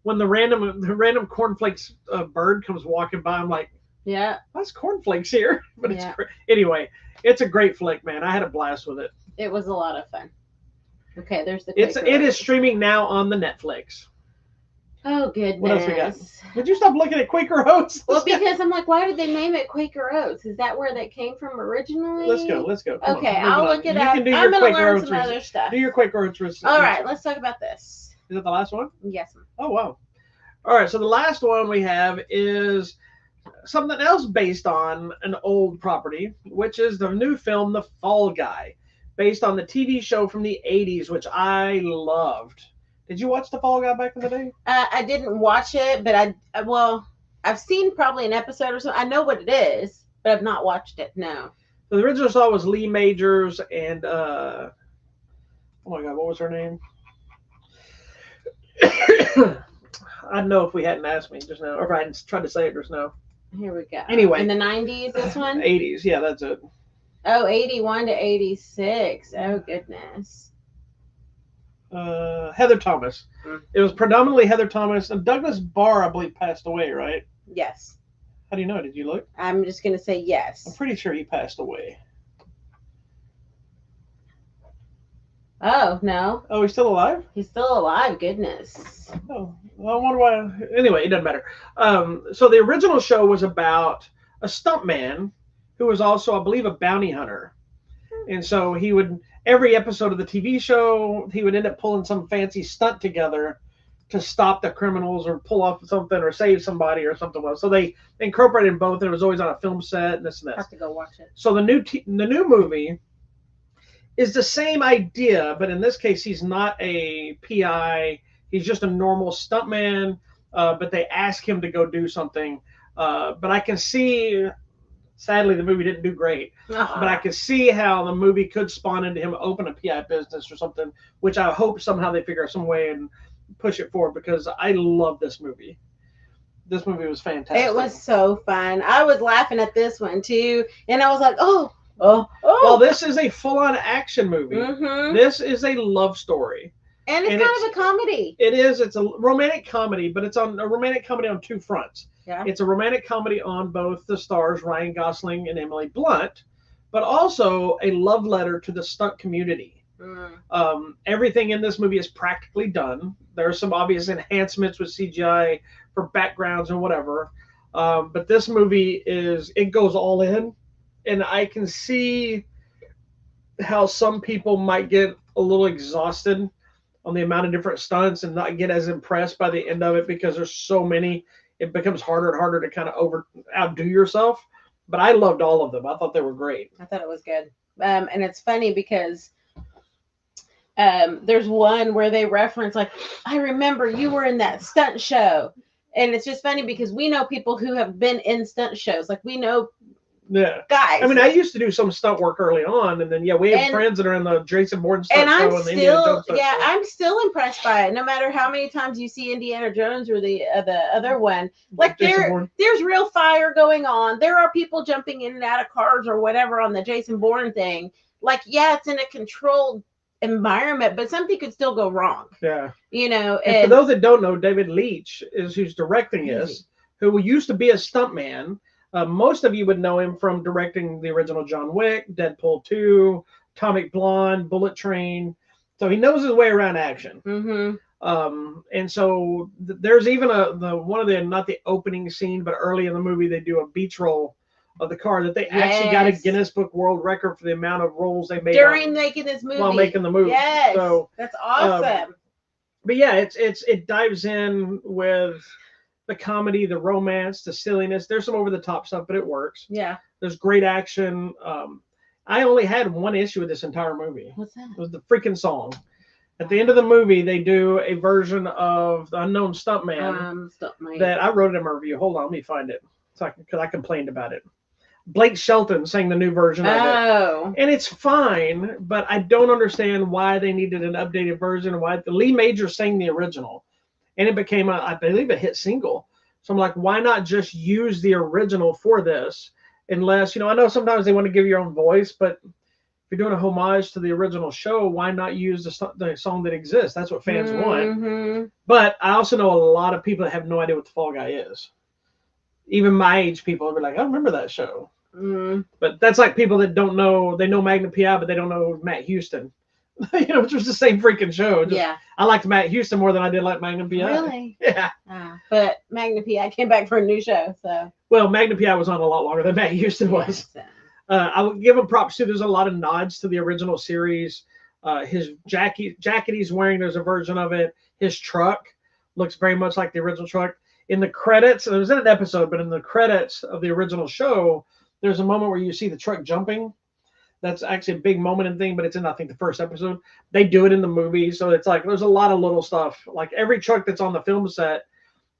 When the random cornflakes bird comes walking by, I'm like, yeah, that's cornflakes here. But it's great. Anyway, it's a great flick, man. I had a blast with it. It was a lot of fun. Okay, there's the. It is streaming now on the Netflix. Oh goodness! What else we got? Would you stop looking at Quaker Oats? Well, because I'm like, why did they name it Quaker Oats? Is that where that came from originally? Let's go. Come okay, on, I'll look it up. I'm going to learn some other stuff. Do your Quaker Oats research. All right, let's talk about this. Is it the last one? Yes. Oh wow! All right, so the last one we have is something else based on an old property, which is the new film The Fall Guy, based on the TV show from the 80s, which I loved. Did you watch The Fall Guy back in the day? I didn't watch it, but I've seen probably an episode or so. I know what it is, but I've not watched it. No. So the original star was Lee Majors and oh my God, what was her name? I'd know if we hadn't asked me just now, or if I hadn't tried to say it just now. Here we go. Anyway. In the 90s, this one? 80s, yeah, that's it. Oh, 81 to 86. Oh, goodness. Heather Thomas. It was predominantly Heather Thomas, and Douglas Barr, I believe, passed away, right? Yes. How do you know? Did you look? I'm just going to say yes. I'm pretty sure he passed away. Oh, no. Oh, he's still alive? He's still alive, goodness. Oh, I wonder why. Anyway, it doesn't matter. So the original show was about a stuntman who was also, I believe, a bounty hunter. And so he would, every episode of the TV show, he would end up pulling some fancy stunt together to stop the criminals or pull off something or save somebody or something. So they incorporated both. It was always on a film set and this and that. I have to go watch it. So the new movie is the same idea, but in this case, he's not a PI. He's just a normal stuntman, but they ask him to go do something. But I can see, sadly, the movie didn't do great. But I can see how the movie could spawn into him open a PI business or something, which I hope somehow they figure out some way and push it forward, because I love this movie. This movie was fantastic. It was so fun. I was laughing at this one too, and I was like, oh. Well, this is a full-on action movie. Mm-hmm. This is a love story. And it's kind of a comedy. It is. It's a romantic comedy, but it's on a romantic comedy on two fronts. Yeah. It's a romantic comedy on both the stars, Ryan Gosling and Emily Blunt, but also a love letter to the stunt community. Everything in this movie is practically done. There are some obvious enhancements with CGI for backgrounds and whatever. But this movie it goes all in. And I can see how some people might get a little exhausted on the amount of different stunts and not get as impressed by the end of it, because there's so many. It becomes harder and harder to kind of outdo yourself. But I loved all of them. I thought they were great. I thought it was good. And it's funny because there's one where they reference, like, I remember you were in that stunt show. And it's just funny because we know people who have been in stunt shows. Like, we know guys. I mean, I used to do some stunt work early on, and then we have friends that are in the Jason Bourne stunt and show I'm still impressed by it. No matter how many times you see Indiana Jones or the other one, like there's real fire going on. There are people jumping in and out of cars or whatever on the Jason Bourne thing. Like, it's in a controlled environment, but something could still go wrong. Yeah, And for those that don't know, David Leitch is who's directing this, who used to be a stuntman. Most of you would know him from directing the original John Wick, Deadpool 2, Atomic Blonde, Bullet Train. So he knows his way around action. Mm-hmm. And so there's even not the opening scene, but early in the movie, they do a beach roll of the car, that they actually got a Guinness Book World Record for the amount of rolls they made during making this movie. While making the movie. Yes, so that's awesome. But yeah, it dives in with the comedy, the romance, the silliness. There's some over the top stuff, but it works. Yeah. There's great action. I only had one issue with this entire movie. What's that? It was the freaking song. At the end of the movie, they do a version of the Unknown Stuntman that I wrote in my review. Hold on, let me find it. Because I complained about it. Blake Shelton sang the new version of it. And it's fine, but I don't understand why they needed an updated version. Why Lee Major sang the original. And it became, I believe, a hit single. So I'm like, why not just use the original for this? Unless, I know sometimes they want to give your own voice, but if you're doing a homage to the original show, why not use the song that exists? That's what fans want. But I also know a lot of people that have no idea what the Fall Guy is. Even my age people will be like, I don't remember that show. But that's like people that don't know, they know Magnum P.I., but they don't know Matt Houston. Which was the same freaking show. I liked Matt Houston more than I did like Magnum P.I. Really? Yeah. But Magnum P.I. came back for a new show, so. Well, Magnum P.I. was on a lot longer than Matt Houston was. I would give him props too. There's a lot of nods to the original series. His jacket he's wearing, there's a version of it. His truck looks very much like the original truck. In the credits, it was in an episode, but in the credits of the original show, there's a moment where you see the truck jumping. That's actually a big moment and thing, but it's in, I think, the first episode. They do it in the movie, so it's like there's a lot of little stuff. Like every truck that's on the film set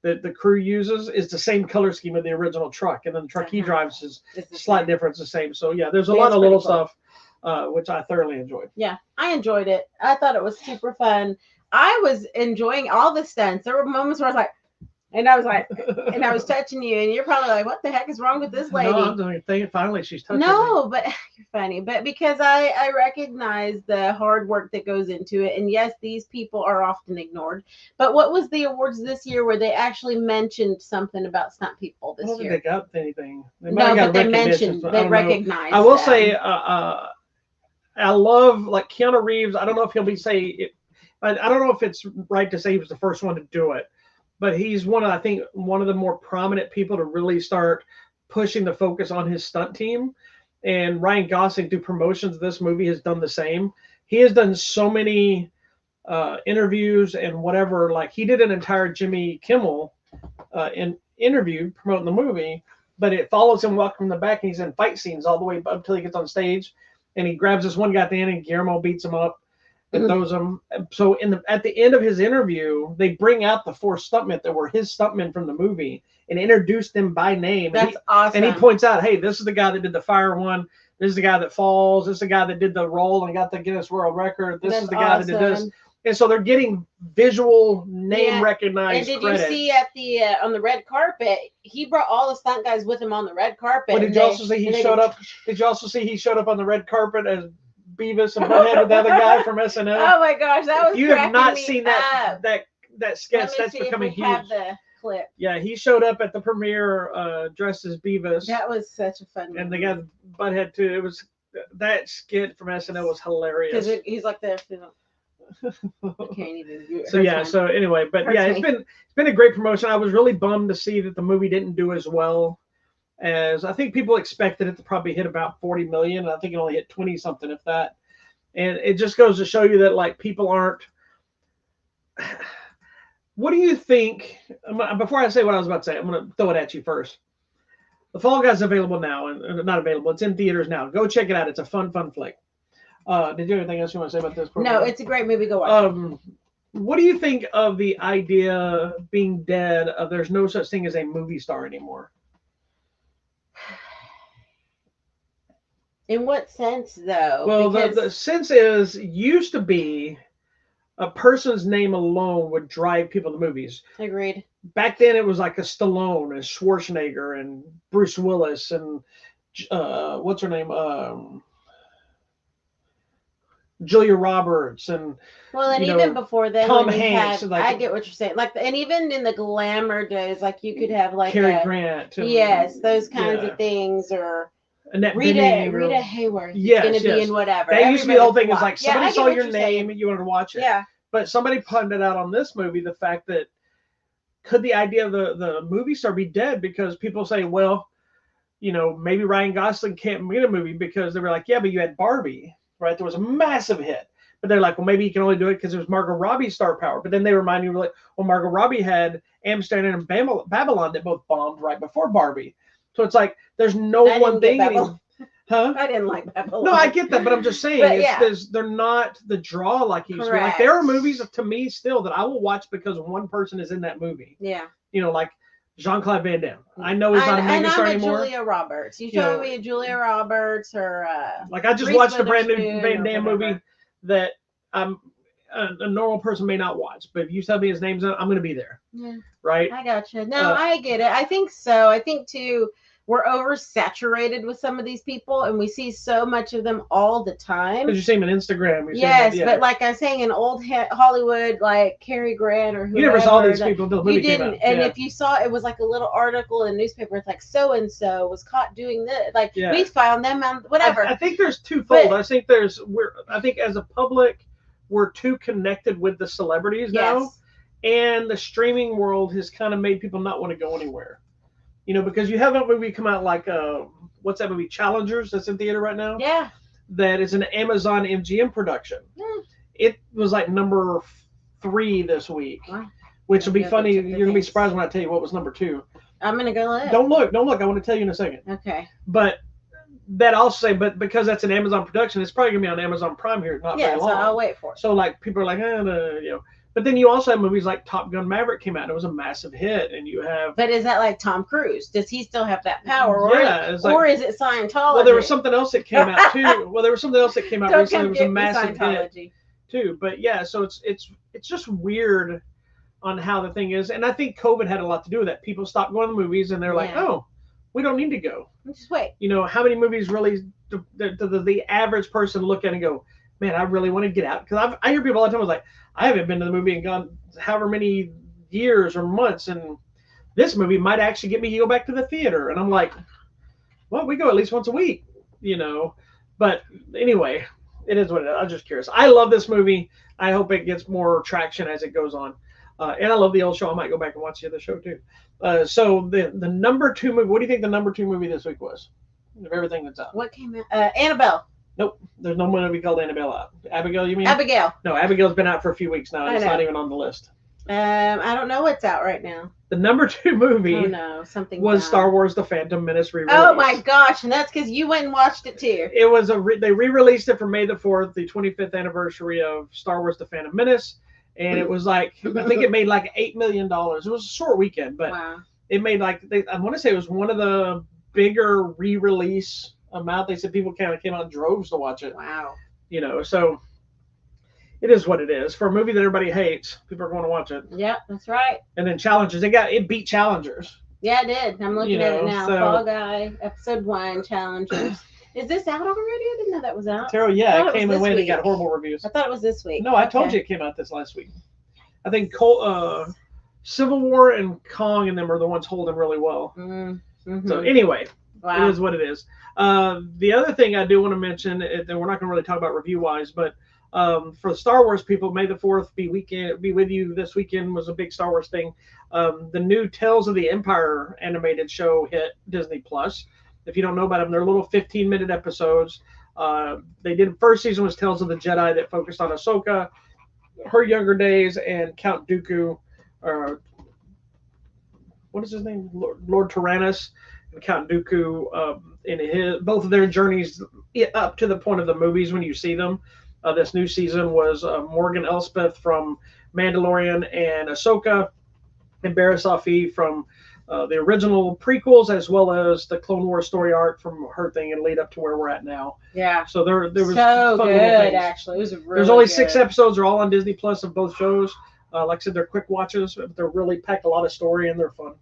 that the crew uses is the same color scheme of the original truck, and then the truck he drives is slight difference the same. So yeah, there's a lot of little stuff, which I thoroughly enjoyed. Yeah, I enjoyed it. I thought it was super fun. I was enjoying all the stunts. There were moments where I was like, and I was touching you, and you're probably like, what the heck is wrong with this lady? No, I'm thinking finally she's touching me. But you're funny. But because I recognize the hard work that goes into it. And yes, these people are often ignored. But what was the awards this year where they actually mentioned something about stunt people this year? I don't think they got anything. But they mentioned, they recognized. I will say, I love, like, Keanu Reeves. I don't know if he'll be I don't know if it's right to say he was the first one to do it. But he's one of the more prominent people to really start pushing the focus on his stunt team. And Ryan Gosling, through promotions of this movie, has done the same. He has done so many interviews and whatever. Like, he did an entire Jimmy Kimmel interview promoting the movie, but it follows him walking from the back, and he's in fight scenes all the way up until he gets on stage. And he grabs this one guy at the end, and Guillermo beats him up. And throws them. So at the end of his interview, they bring out the 4 stuntmen that were his stuntmen from the movie and introduce them by name. That's awesome. And he points out, hey, this is the guy that did the fire one. This is the guy that falls. This is the guy that did the roll and got the Guinness World Record. This is the guy that did this. And so they're getting visual name recognized. And did credit. You see at the on the red carpet? He brought all the stunt guys with him on the red carpet. Well, did you also see he showed up? Did you also see he showed up on the red carpet as Beavis and Butthead with the other guy from SNL? Oh my gosh, that was. If you have not seen that sketch, that's becoming huge. Have the clip. Yeah, he showed up at the premiere dressed as Beavis. That was such a fun movie. And they got Butthead too. It was that skit from SNL was hilarious. Because he's like this. I can't even. So yeah. So anyway, but yeah, it's been a great promotion. I was really bummed to see that the movie didn't do as well as I think people expected it to probably hit about 40 million. I think it only hit 20 something, if that. And it just goes to show you that, like, people aren't. What do you think? Before I say what I was about to say, I'm going to throw it at you first. The Fall Guy's available now, and not available. It's in theaters now. Go check it out. It's a fun flick. Did you have anything else you want to say about this program? No, it's a great movie. Go watch. What do you think of the idea being dead of there's no such thing as a movie star anymore? In what sense, though? Well, the sense is, used to be a person's name alone would drive people to movies. Agreed. Back then, it was like a Stallone and Schwarzenegger and Bruce Willis and what's her name? Julia Roberts and even before then, Tom Hanks. I get what you're saying. And even in the glamour days, like you could have like Cary Grant. Yes, those kinds of things, or Rita Hayworth. Yes, going to be in whatever. That used to be the whole thing. Is like somebody saw your name and you wanted to watch it. Yeah. But somebody pointed out on this movie the fact that could the idea of the movie star be dead because people say, well, you know, maybe Ryan Gosling can't make a movie because they were like, yeah, but you had Barbie, right? There was a massive hit. But they're like, well, maybe you can only do it because it was Margot Robbie's star power. But then they remind you, like, well, Margot Robbie had Amsterdam and Babylon that both bombed right before Barbie. So it's like, there's no one thing. Huh? I didn't like Babylon. No, I get that, but I'm just saying, they're not the draw like you. Like, there are movies to me still that I will watch because one person is in that movie. Yeah. You know, like Jean-Claude Van Damme. I know he's not a megastar anymore. Julia Roberts. You showed me a Julia Roberts or like I just watched a brand new Van Damme movie that a normal person may not watch, but if you tell me his name's I'm going to be there. Yeah. Right? I gotcha. No, I get it. I think so. I think too, we're oversaturated with some of these people, and we see so much of them all the time. Because you see them on Instagram. Yes, but like I was saying, in old Hollywood, like Cary Grant or whoever. You never saw these people until the movie came out. And if you saw, it was like a little article in the newspaper. It's like, so-and-so was caught doing this. Like, we found them on whatever. I think there's twofold. I think I think as a public, we're too connected with the celebrities now. And the streaming world has kind of made people not want to go anywhere. You know, because you have a movie come out like, what's that movie, Challengers, that's in theater right now? Yeah. That is an Amazon MGM production. Yeah. It was like number 3 this week, which will be funny. You're going to be surprised when I tell you what was number 2. I'm going to go look. Don't look. I want to tell you in a second. Okay. But that also say, but because that's an Amazon production, it's probably going to be on Amazon Prime here not very long. So I'll wait for it. So like people are like, you know. But then you also have movies like Top Gun Maverick came out. And it was a massive hit. And you have... But is that like Tom Cruise? Does he still have that power? Or, or is it Scientology? Well, there was something else that came out too. Recently. It was a massive hit too. But yeah, so it's just weird on how the thing is. And I think COVID had a lot to do with that. People stopped going to the movies and they're like, oh, we don't need to go. Just wait. You know, how many movies really the average person look at and go, man, I really want to get out? Because I hear people all the time was like, I haven't been to the movie and gone however many years or months, and this movie might actually get me to go back to the theater. And I'm like, well, we go at least once a week, you know. But anyway, it is what it is. I'm just curious. I love this movie. I hope it gets more traction as it goes on. And I love the old show. I might go back and watch the other show too. So the number 2 movie, what do you think the number 2 movie this week was? Of everything that's out. What came out? Annabelle. Nope, there's no movie called Annabelle out. Abigail, you mean? Abigail. No, Abigail's been out for a few weeks now. It's not even on the list. I don't know what's out right now. The number 2 movie was Star Wars: The Phantom Menace re-release. Oh my gosh, and that's because you went and watched it too. It was they re-released it for May the 4th, the 25th anniversary of Star Wars: The Phantom Menace, and it was like I think it made like $8 million. It was a short weekend, but it made like I want to say it was one of the bigger re-release amount. They said people kind of came out in droves to watch it. Wow. You know, so it is what it is. For a movie that everybody hates, people are going to watch it. Yeah, that's right. And then Challengers, it beat Challengers. Yeah, it did. I'm looking at it now. So, Fall Guy, episode 1, Challengers. Is this out already? I didn't know that was out. It came and went and got horrible reviews. I thought it was this week. No, I told you it came out this last week. I think Civil War and Kong and them are the ones holding really well. Mm-hmm. So anyway, it is what it is. The other thing I do want to mention, and we're not going to really talk about review-wise, but for the Star Wars people, May the 4th be with you this weekend was a big Star Wars thing. The new Tales of the Empire animated show hit Disney Plus. If you don't know about them, they're little 15-minute episodes. First season was Tales of the Jedi that focused on Ahsoka, her younger days, and Count Dooku, what is his name? Lord Tyrannus and Count Dooku in both of their journeys up to the point of the movies when you see them. This new season was Morgan Elspeth from Mandalorian and Ahsoka, and Barriss Offee from the original prequels, as well as the Clone Wars story arc from her thing and lead up to where we're at now. Yeah. So there was so fun good, actually. It was really There's only 6 episodes. They're all on Disney Plus of both shows. Like I said, they're quick watches, but they're really pack a lot of story and they're fun.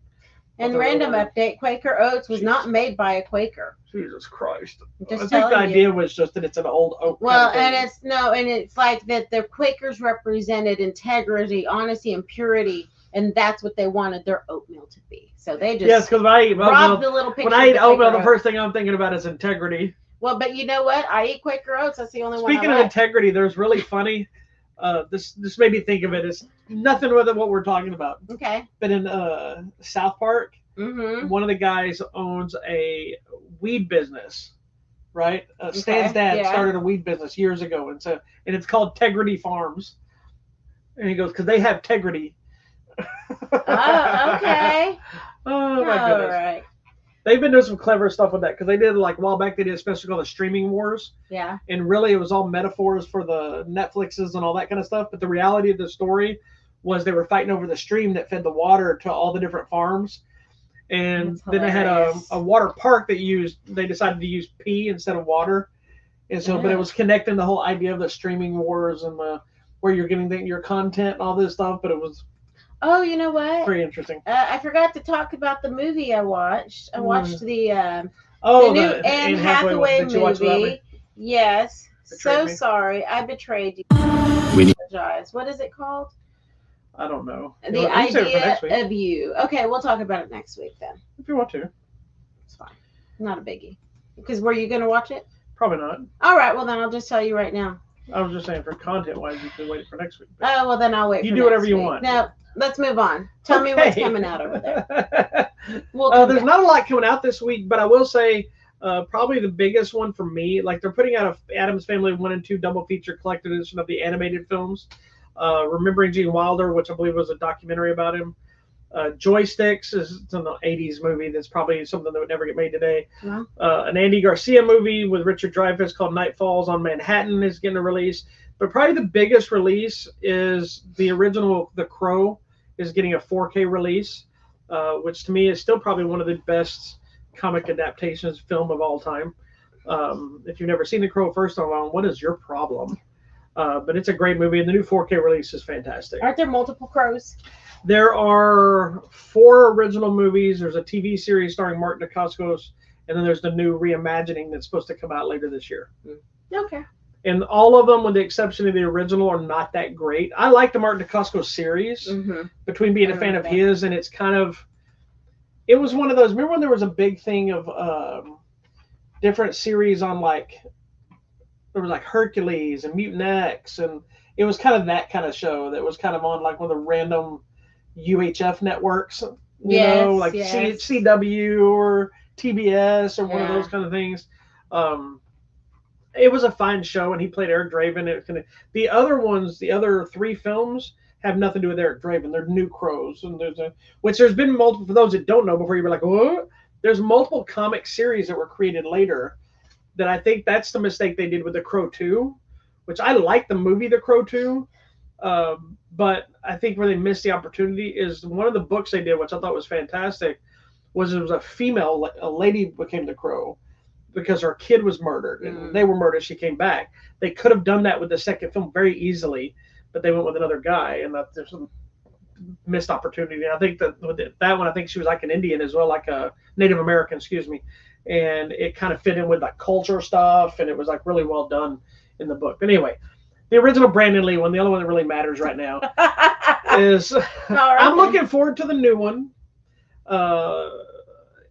And random update, Quaker Oats was not made by a Quaker. Jesus Christ. I think the idea was just that it's an old oat. Well, and it's like that the Quakers represented integrity, honesty, and purity, and that's what they wanted their oatmeal to be. So they just because robbed the little picture. When I eat oatmeal, the first thing I'm thinking about is integrity. Well, but you know what? I eat Quaker Oats. That's the only one. Speaking of integrity, there's really funny. This made me think of it as nothing with what we're talking about. Okay. But in South Park, One of the guys owns a weed business, right? Stan's dad started a weed business years ago, and it's called Tegrity Farms. And he goes, because they have Tegrity. Oh, okay. Oh my goodness. Right. They've been doing some clever stuff with that because they did like a while back. They did a special called the Streaming Wars. Yeah. And really, it was all metaphors for the Netflixes and all that kind of stuff. But the reality of the story was they were fighting over the stream that fed the water to all the different farms. And then they had a water park that they decided to use pee instead of water. And so, but it was connecting the whole idea of the streaming wars and where you're getting your content and all this stuff. But it was. Oh, you know what? Very interesting. I forgot to talk about the movie I watched. I watched the new Anne Hathaway movie. Yes. So sorry. I betrayed you. I apologize. What is it called? I don't know. The Idea of You. Okay, we'll talk about it next week then. If you want to. It's fine. Not a biggie. Because were you going to watch it? Probably not. All right, well then I'll just tell you right now. I was just saying for content-wise, you can wait for next week. Oh, well then I'll wait for next week. You do whatever you want. No, let's move on. Tell me what's coming out over there. There's not a lot coming out this week, but I will say probably the biggest one for me, like they're putting out a Addams Family 1 and 2 double feature collected edition of the animated films. Remembering Gene Wilder, which I believe was a documentary about him. Joysticks is an 80s movie that's probably something that would never get made today. Yeah. An Andy Garcia movie with Richard Dreyfuss called Night Falls on Manhattan is getting a release. But probably the biggest release is the original The Crow is getting a 4K release, which to me is still probably one of the best comic adaptations film of all time. If you've never seen The Crow, first of all, what is your problem? But it's a great movie, and the new 4K release is fantastic. Aren't there multiple Crows? There are 4 original movies. There's a TV series starring Martin Dacascos, and then there's the new reimagining that's supposed to come out later this year. Okay. And all of them, with the exception of the original, are not that great. I like the Martin Dacascos series, between being a fan of his, and it's kind of... It was one of those... Remember when there was a big thing of different series on, like... There was like Hercules and Mutant X, and it was kind of that kind of show that was kind of on like one of the random UHF networks, you know, like CW or TBS or one of those kind of things. It was a fine show, and he played Eric Draven. The other ones, the other 3 films, have nothing to do with Eric Draven. They're new Crows, and there's been multiple. For those that don't know, before you were like, what? There's multiple comic series that were created later. That I think that's the mistake they did with The Crow 2, which I like the movie The Crow 2, but I think where they missed the opportunity is one of the books they did, which I thought was fantastic, was it was a lady became the Crow because her kid was murdered, and they were murdered, she came back. They could have done that with the second film very easily, but they went with another guy, and there's some missed opportunity. And I think that with that one, I think she was like an Indian as well, like a Native American, excuse me. And it kind of fit in with like culture stuff, and it was like really well done in the book. But anyway, the original Brandon Lee one, the only one that really matters right now, is I'm looking forward to the new one.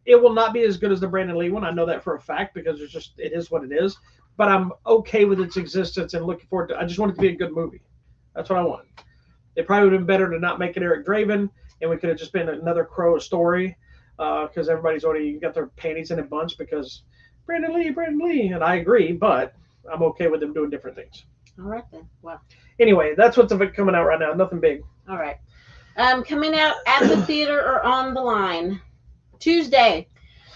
It will not be as good as the Brandon Lee one. I know that for a fact because it is what it is. But I'm okay with its existence and looking forward to. I just want it to be a good movie. That's what I want. It probably would have been better to not make it Eric Draven, and we could have just been another Crow story. Because everybody's already got their panties in a bunch because Brandon Lee, and I agree, but I'm okay with them doing different things. All right then. Well. Anyway, that's what's coming out right now. Nothing big. All right. Coming out at the theater or on the line Tuesday,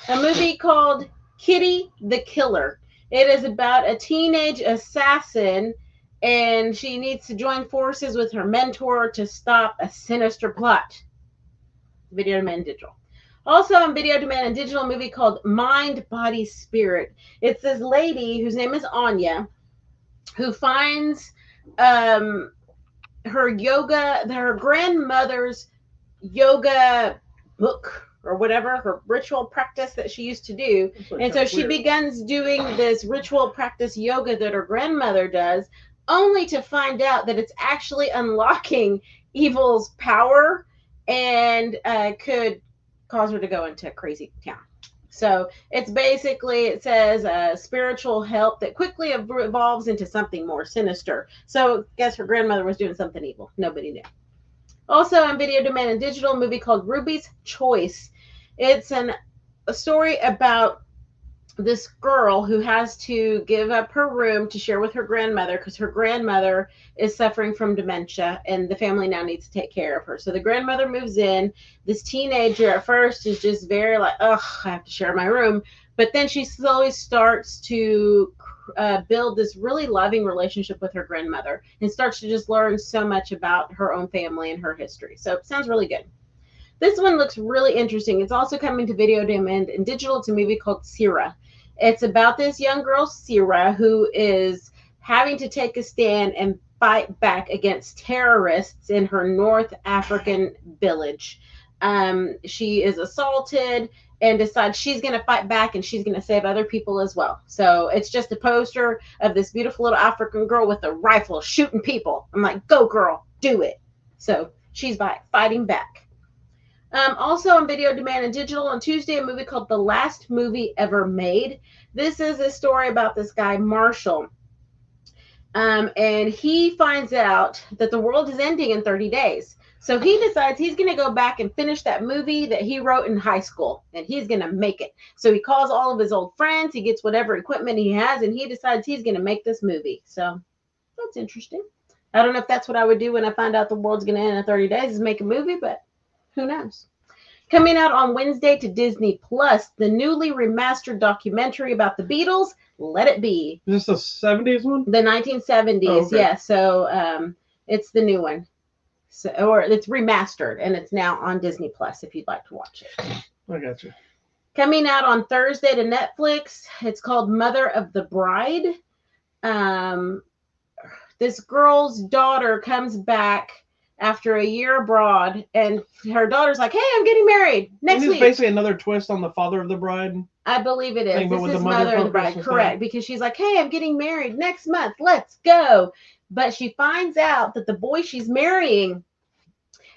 a movie called Kitty the Killer. It is about a teenage assassin, and she needs to join forces with her mentor to stop a sinister plot. Video on demand digital. Also on video demand and digital, a movie called Mind, Body, Spirit. It's this lady whose name is Anya, who finds her grandmother's yoga book or whatever, her ritual practice that she used to do. And so she begins doing this ritual practice yoga that her grandmother does, only to find out that it's actually unlocking evil's power and could cause her to go into a crazy town. So it's basically, it says spiritual help that quickly evolves into something more sinister. So I guess her grandmother was doing something evil. Nobody knew. Also on video demand and digital, a movie called Ruby's Choice. It's a story about this girl who has to give up her room to share with her grandmother because her grandmother is suffering from dementia and the family now needs to take care of her. So the grandmother moves in. This teenager at first is just very like, ugh, I have to share my room. But then she slowly starts to build this really loving relationship with her grandmother and starts to just learn so much about her own family and her history. So it sounds really good. This one looks really interesting. It's also coming to video demand and digital. It's a movie called Sira. It's about this young girl, Sira, who is having to take a stand and fight back against terrorists in her North African village. She is assaulted and decides she's going to fight back and she's going to save other people as well. So it's just a poster of this beautiful little African girl with a rifle shooting people. I'm like, go girl, do it. So she's fighting back. Also on video demand and digital on Tuesday, a movie called The Last Movie Ever Made. This is a story about this guy, Marshall. And he finds out that the world is ending in 30 days. So he decides he's going to go back and finish that movie that he wrote in high school, and he's going to make it. So he calls all of his old friends, he gets whatever equipment he has, and he decides he's going to make this movie. So that's interesting. I don't know if that's what I would do when I find out the world's going to end in 30 days is make a movie, but who knows? Coming out on Wednesday to Disney Plus, the newly remastered documentary about the Beatles, Let It Be. Is this the 70s one? The 1970s, oh, okay. Yeah. So it's the new one. So, or it's remastered, and it's now on Disney Plus if you'd like to watch it. I got you. Coming out on Thursday to Netflix, it's called Mother of the Bride. This girl's daughter comes back after a year abroad, and her daughter's like, hey, I'm getting married next week. It's basically another twist on the father of the bride. I believe it is. This is Mother of the Bride, correct, because she's like, hey, I'm getting married next month. Let's go. But she finds out that the boy she's marrying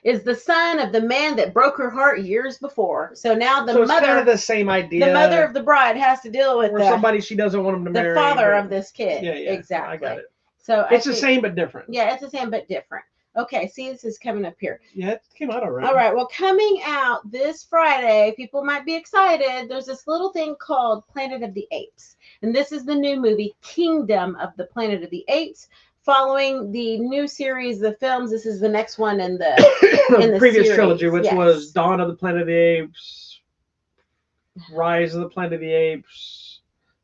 is the son of the man that broke her heart years before. So now the mother, kind of the same idea. The mother of the bride has to deal with somebody she doesn't want him to marry. The father of this kid. Yeah, exactly. I got it. So it's the same but different. Yeah, it's the same but different. Okay, see, this is coming up here. Yeah, it came out all right. All right, well, coming out this Friday, people might be excited. There's this little thing called Planet of the Apes. And this is the new movie, Kingdom of the Planet of the Apes. Following the new series of films, this is the next one in the previous series. Trilogy, which was Dawn of the Planet of the Apes, Rise of the Planet of the Apes.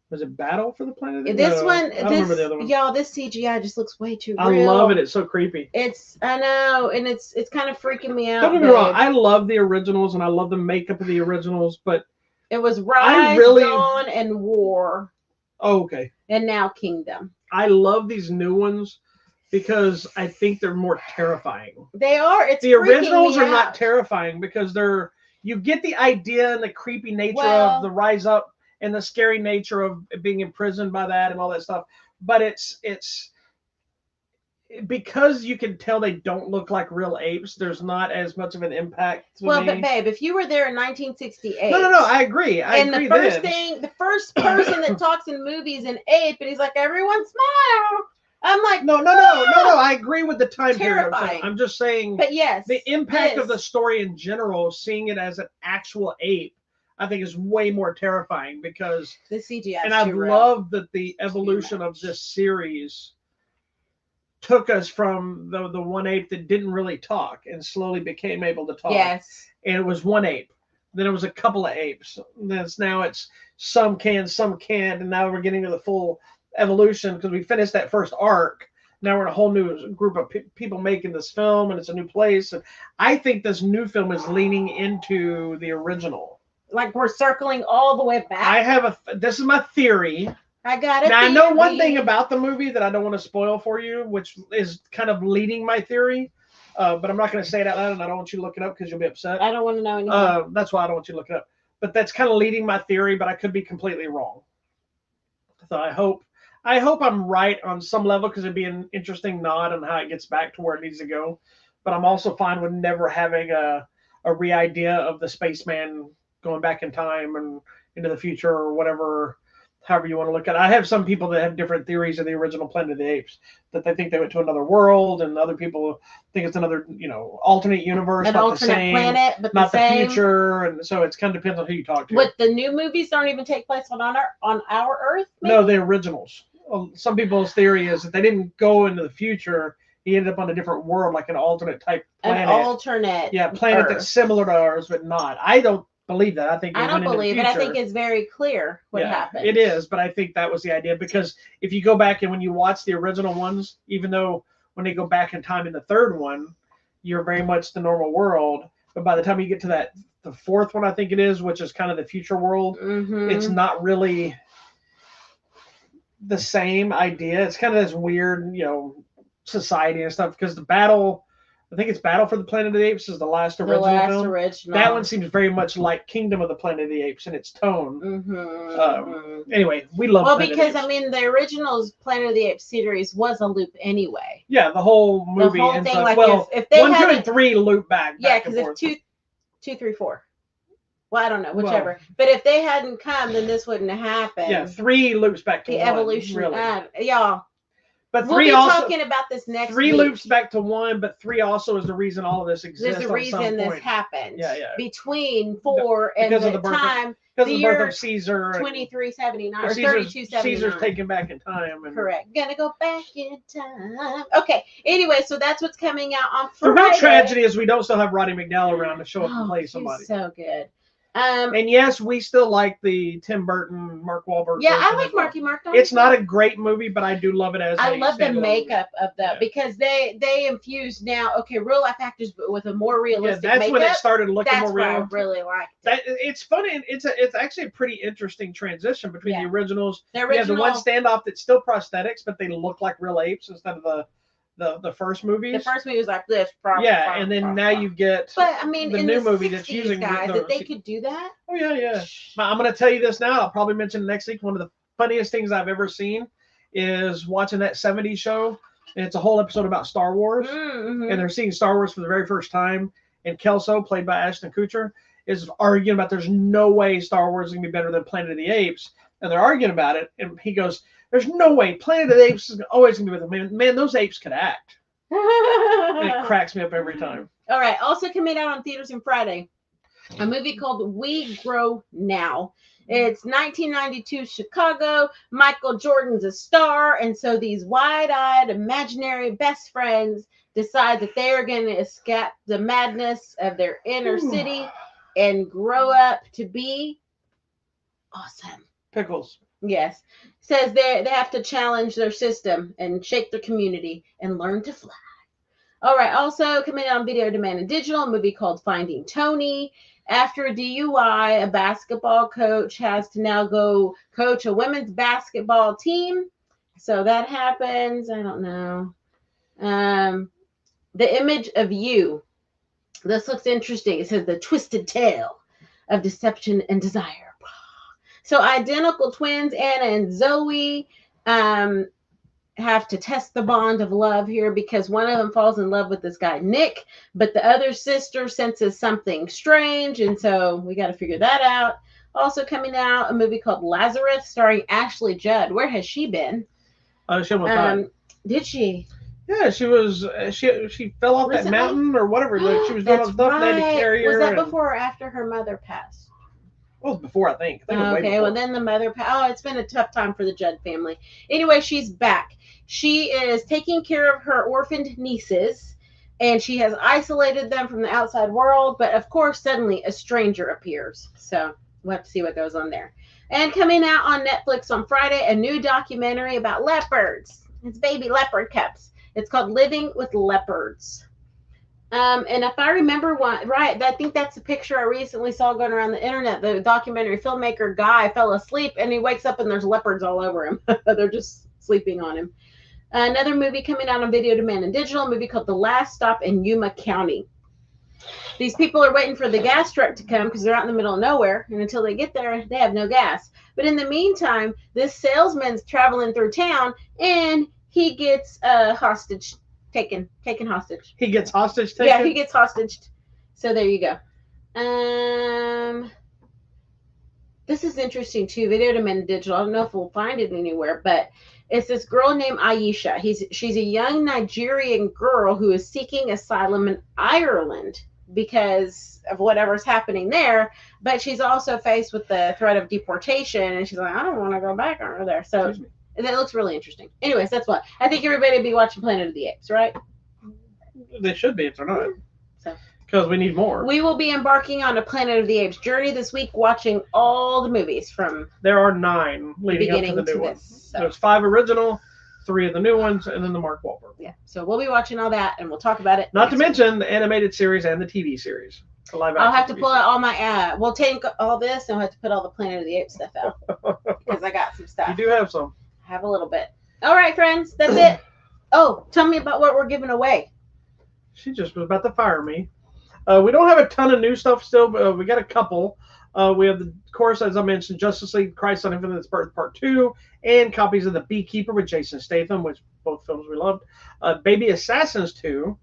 Was it Battle for the Planet of the Apes? This one, I don't remember the other one. Y'all, this CGI just looks way too real. I love it. It's so creepy. I know, and it's kind of freaking me out. Don't get me wrong. I love the originals, and I love the makeup of the originals, but it was Rise, Dawn, and War. Oh, okay. And now Kingdom. I love these new ones because I think they're more terrifying. They are. It's the originals are not terrifying because you get the idea and the creepy nature of the rise up and the scary nature of being imprisoned by that and all that stuff. But it's because you can tell they don't look like real apes, there's not as much of an impact to me. But babe, if you were there in 1968. No, I agree. The first person that talks in movies an ape, and he's like, everyone smile. I'm like, no. I agree with the time terrifying. Period. I'm just saying, but yes, the impact of the story in general, seeing it as an actual ape, I think is way more terrifying because the CGI. And I've loved that the evolution of this series took us from the one ape that didn't really talk and slowly became able to talk. Yes. And it was one ape. Then it was a couple of apes. Now it's some can, some can't, and now we're getting to the full evolution because we finished that first arc. Now we're in a whole new group of people making this film, and it's a new place. And I think this new film is leaning into the original. Like we're circling all the way back. This is my theory. I got it. Now I know one thing about the movie that I don't want to spoil for you, which is kind of leading my theory, but I'm not going to say it out loud, and I don't want you to look it up because you'll be upset. I don't want to know anything. That's why I don't want you to look it up. But that's kind of leading my theory, but I could be completely wrong. So I hope I'm right on some level because it'd be an interesting nod on how it gets back to where it needs to go. But I'm also fine with never having a re-idea of the spaceman going back in time and into the future or whatever however you want to look at it. I have some people that have different theories of the original Planet of the Apes, that they think they went to another world, and other people think it's another, alternate universe, an not alternate the same, planet, but not the same. future, and so it's kind of depends on who you talk to. What, the new movies don't even take place on our Earth? Maybe? No, the originals. Some people's theory is that they didn't go into the future. He ended up on a different world, like an alternate type planet. An alternate, planet Earth. That's similar to ours, but not. I don't believe that. I think I don't believe it. I think it's very clear what happened. It is, but I think that was the idea, because if you go back and when you watch the original ones, even though when they go back in time in the third one, you're very much the normal world, but by the time you get to the fourth one, I think it is, which is kind of the future world, it's not really the same idea. It's kind of this weird, society and stuff, because I think it's Battle for the Planet of the Apes is the last original film. That one seems very much like Kingdom of the Planet of the Apes in its tone. Anyway, we love Planet because of the Apes. The original Planet of the Apes series was a loop anyway. Yeah, the whole movie. The whole thing, like if they 1, 2, and 3 loop back. Yeah, because if 2, 3, 4. Well, I don't know, whichever. Well, but if they hadn't come, then this wouldn't have happened. Yeah, 3 loops back to the 1. Evolution. Really. Y'all. But we'll be talking about this next 3 week. Loops back to 1, but 3 also is the reason all of this exists. There's a reason this happened. Yeah. Between 4 and the time. Because of the birth of Caesar. 2379 or 3279. Caesar's taken back in time. Correct. Gonna go back in time. Okay. Anyway, so that's what's coming out on Friday. The real tragedy is we don't still have Roddy McDowell around to show up and play somebody. So good. And yes, we still like the Tim Burton, Mark Wahlberg. Yeah, I like Marky Mark. It's not a great movie, but I do love it as. I love the makeup of that because they infused now real life actors, but with a more realistic. Yeah, that's makeup. when it started looking more real. That's what I really liked. It's funny. It's actually a pretty interesting transition between the originals. You have the one standoff that's still prosthetics, but they look like real apes instead of the first movies. The first movie was like this. And then now you get the new movie that's using guys that they could do that. Oh yeah. I'm going to tell you this now. I'll probably mention it next week. One of the funniest things I've ever seen is watching that 70s show. And it's a whole episode about Star Wars. And they're seeing Star Wars for the very first time. And Kelso, played by Ashton Kutcher, is arguing about there's no way Star Wars is going to be better than Planet of the Apes. And they're arguing about it. And he goes, there's no way. Planet of the Apes is always going to be with them. Man, those apes could act. And it cracks me up every time. All right. Also coming out on theaters on Friday, a movie called We Grow Now. It's 1992 Chicago. Michael Jordan's a star. And so these wide-eyed imaginary best friends decide that they are going to escape the madness of their inner city and grow up to be awesome. Pickles. Yes. Says they have to challenge their system and shake their community and learn to fly. All right. Also coming out on video demand and digital, a movie called Finding Tony. After a DUI, a basketball coach has to now go coach a women's basketball team. So that happens. I don't know. The Image of You. This looks interesting. It says the twisted tale of deception and desire. So identical twins, Anna and Zoe, have to test the bond of love here because one of them falls in love with this guy, Nick, but the other sister senses something strange, and so we got to figure that out. Also coming out, a movie called Lazarus, starring Ashley Judd. Where has she been? She almost died. Did she? Yeah, she was. She fell off that mountain or whatever. She was doing stuff. Right. They had to carry her. Was that before or after her mother passed? Well, it was before, I think. Okay, well, then the mother... it's been a tough time for the Judd family. Anyway, she's back. She is taking care of her orphaned nieces, and she has isolated them from the outside world, but of course, suddenly a stranger appears. So we'll have to see what goes on there. And coming out on Netflix on Friday, a new documentary about leopards. It's baby leopard cubs. It's called Living with Leopards. And if I remember right, I think that's a picture I recently saw going around the internet. The documentary filmmaker guy fell asleep and he wakes up and there's leopards all over him. They're just sleeping on him. Another movie coming out on video demand and digital, a movie called The Last Stop in Yuma County. These people are waiting for the gas truck to come because they're out in the middle of nowhere. And until they get there, they have no gas. But in the meantime, this salesman's traveling through town and he gets hostage taken hostage. He gets hostage taken? Yeah, he gets hostage. So there you go. this is interesting too. They did them in digital. I don't know if we'll find it anywhere, but it's this girl named Aisha. She's a young Nigerian girl who is seeking asylum in Ireland because of whatever's happening there. But she's also faced with the threat of deportation, and she's like, I don't want to go back over there. So that looks really interesting. Anyways, that's what I think everybody would be watching Planet of the Apes, right? They should be if they're not. Because we need more. We will be embarking on a Planet of the Apes journey this week, watching all the movies from. There are 9 leading up to the new ones. So. There's 5 original, 3 of the new ones, and then the Mark Wahlberg. Yeah, so we'll be watching all that, and we'll talk about it. Not to mention the animated series and the TV series. I'll have to pull out all my. We'll take all this, and I'll have to put all the Planet of the Apes stuff out because I got some stuff. You do have some. I have a little bit. All right, friends, that's it. Oh, tell me about what we're giving away. She just was about to fire me. We don't have a ton of new stuff still, but we got a couple. We have, of course, as I mentioned, Justice League Christ on Infinite's Birth Part 2, and copies of The Beekeeper with Jason Statham, which both films we loved. Baby Assassins 2,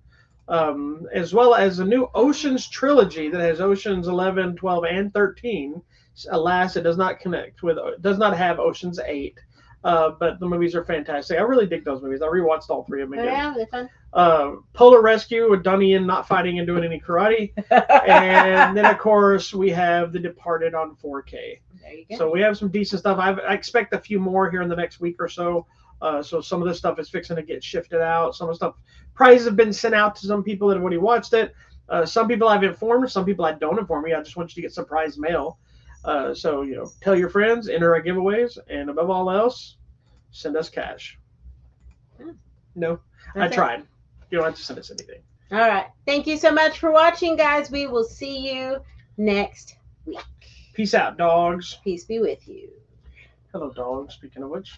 as well as a new Oceans trilogy that has Oceans 11, 12, and 13. Alas, it does not have Oceans 8. But the movies are fantastic. I really dig those movies. I rewatched all 3 of them again. Yeah, they're fun. Polar Rescue with Donnie Yen not fighting and doing any karate. And then, of course, we have The Departed on 4K. There you go. So we have some decent stuff. I expect a few more here in the next week or so. So some of this stuff is fixing to get shifted out. Some of the stuff, prizes have been sent out to some people that have already watched it. Some people I've informed. Some people I don't inform. I just want you to get surprise mail. So, tell your friends, enter our giveaways, and above all else, send us cash. No, I tried. You don't have to send us anything. All right. Thank you so much for watching, guys. We will see you next week. Peace out, dogs. Peace be with you. Hello, dogs. Speaking of which.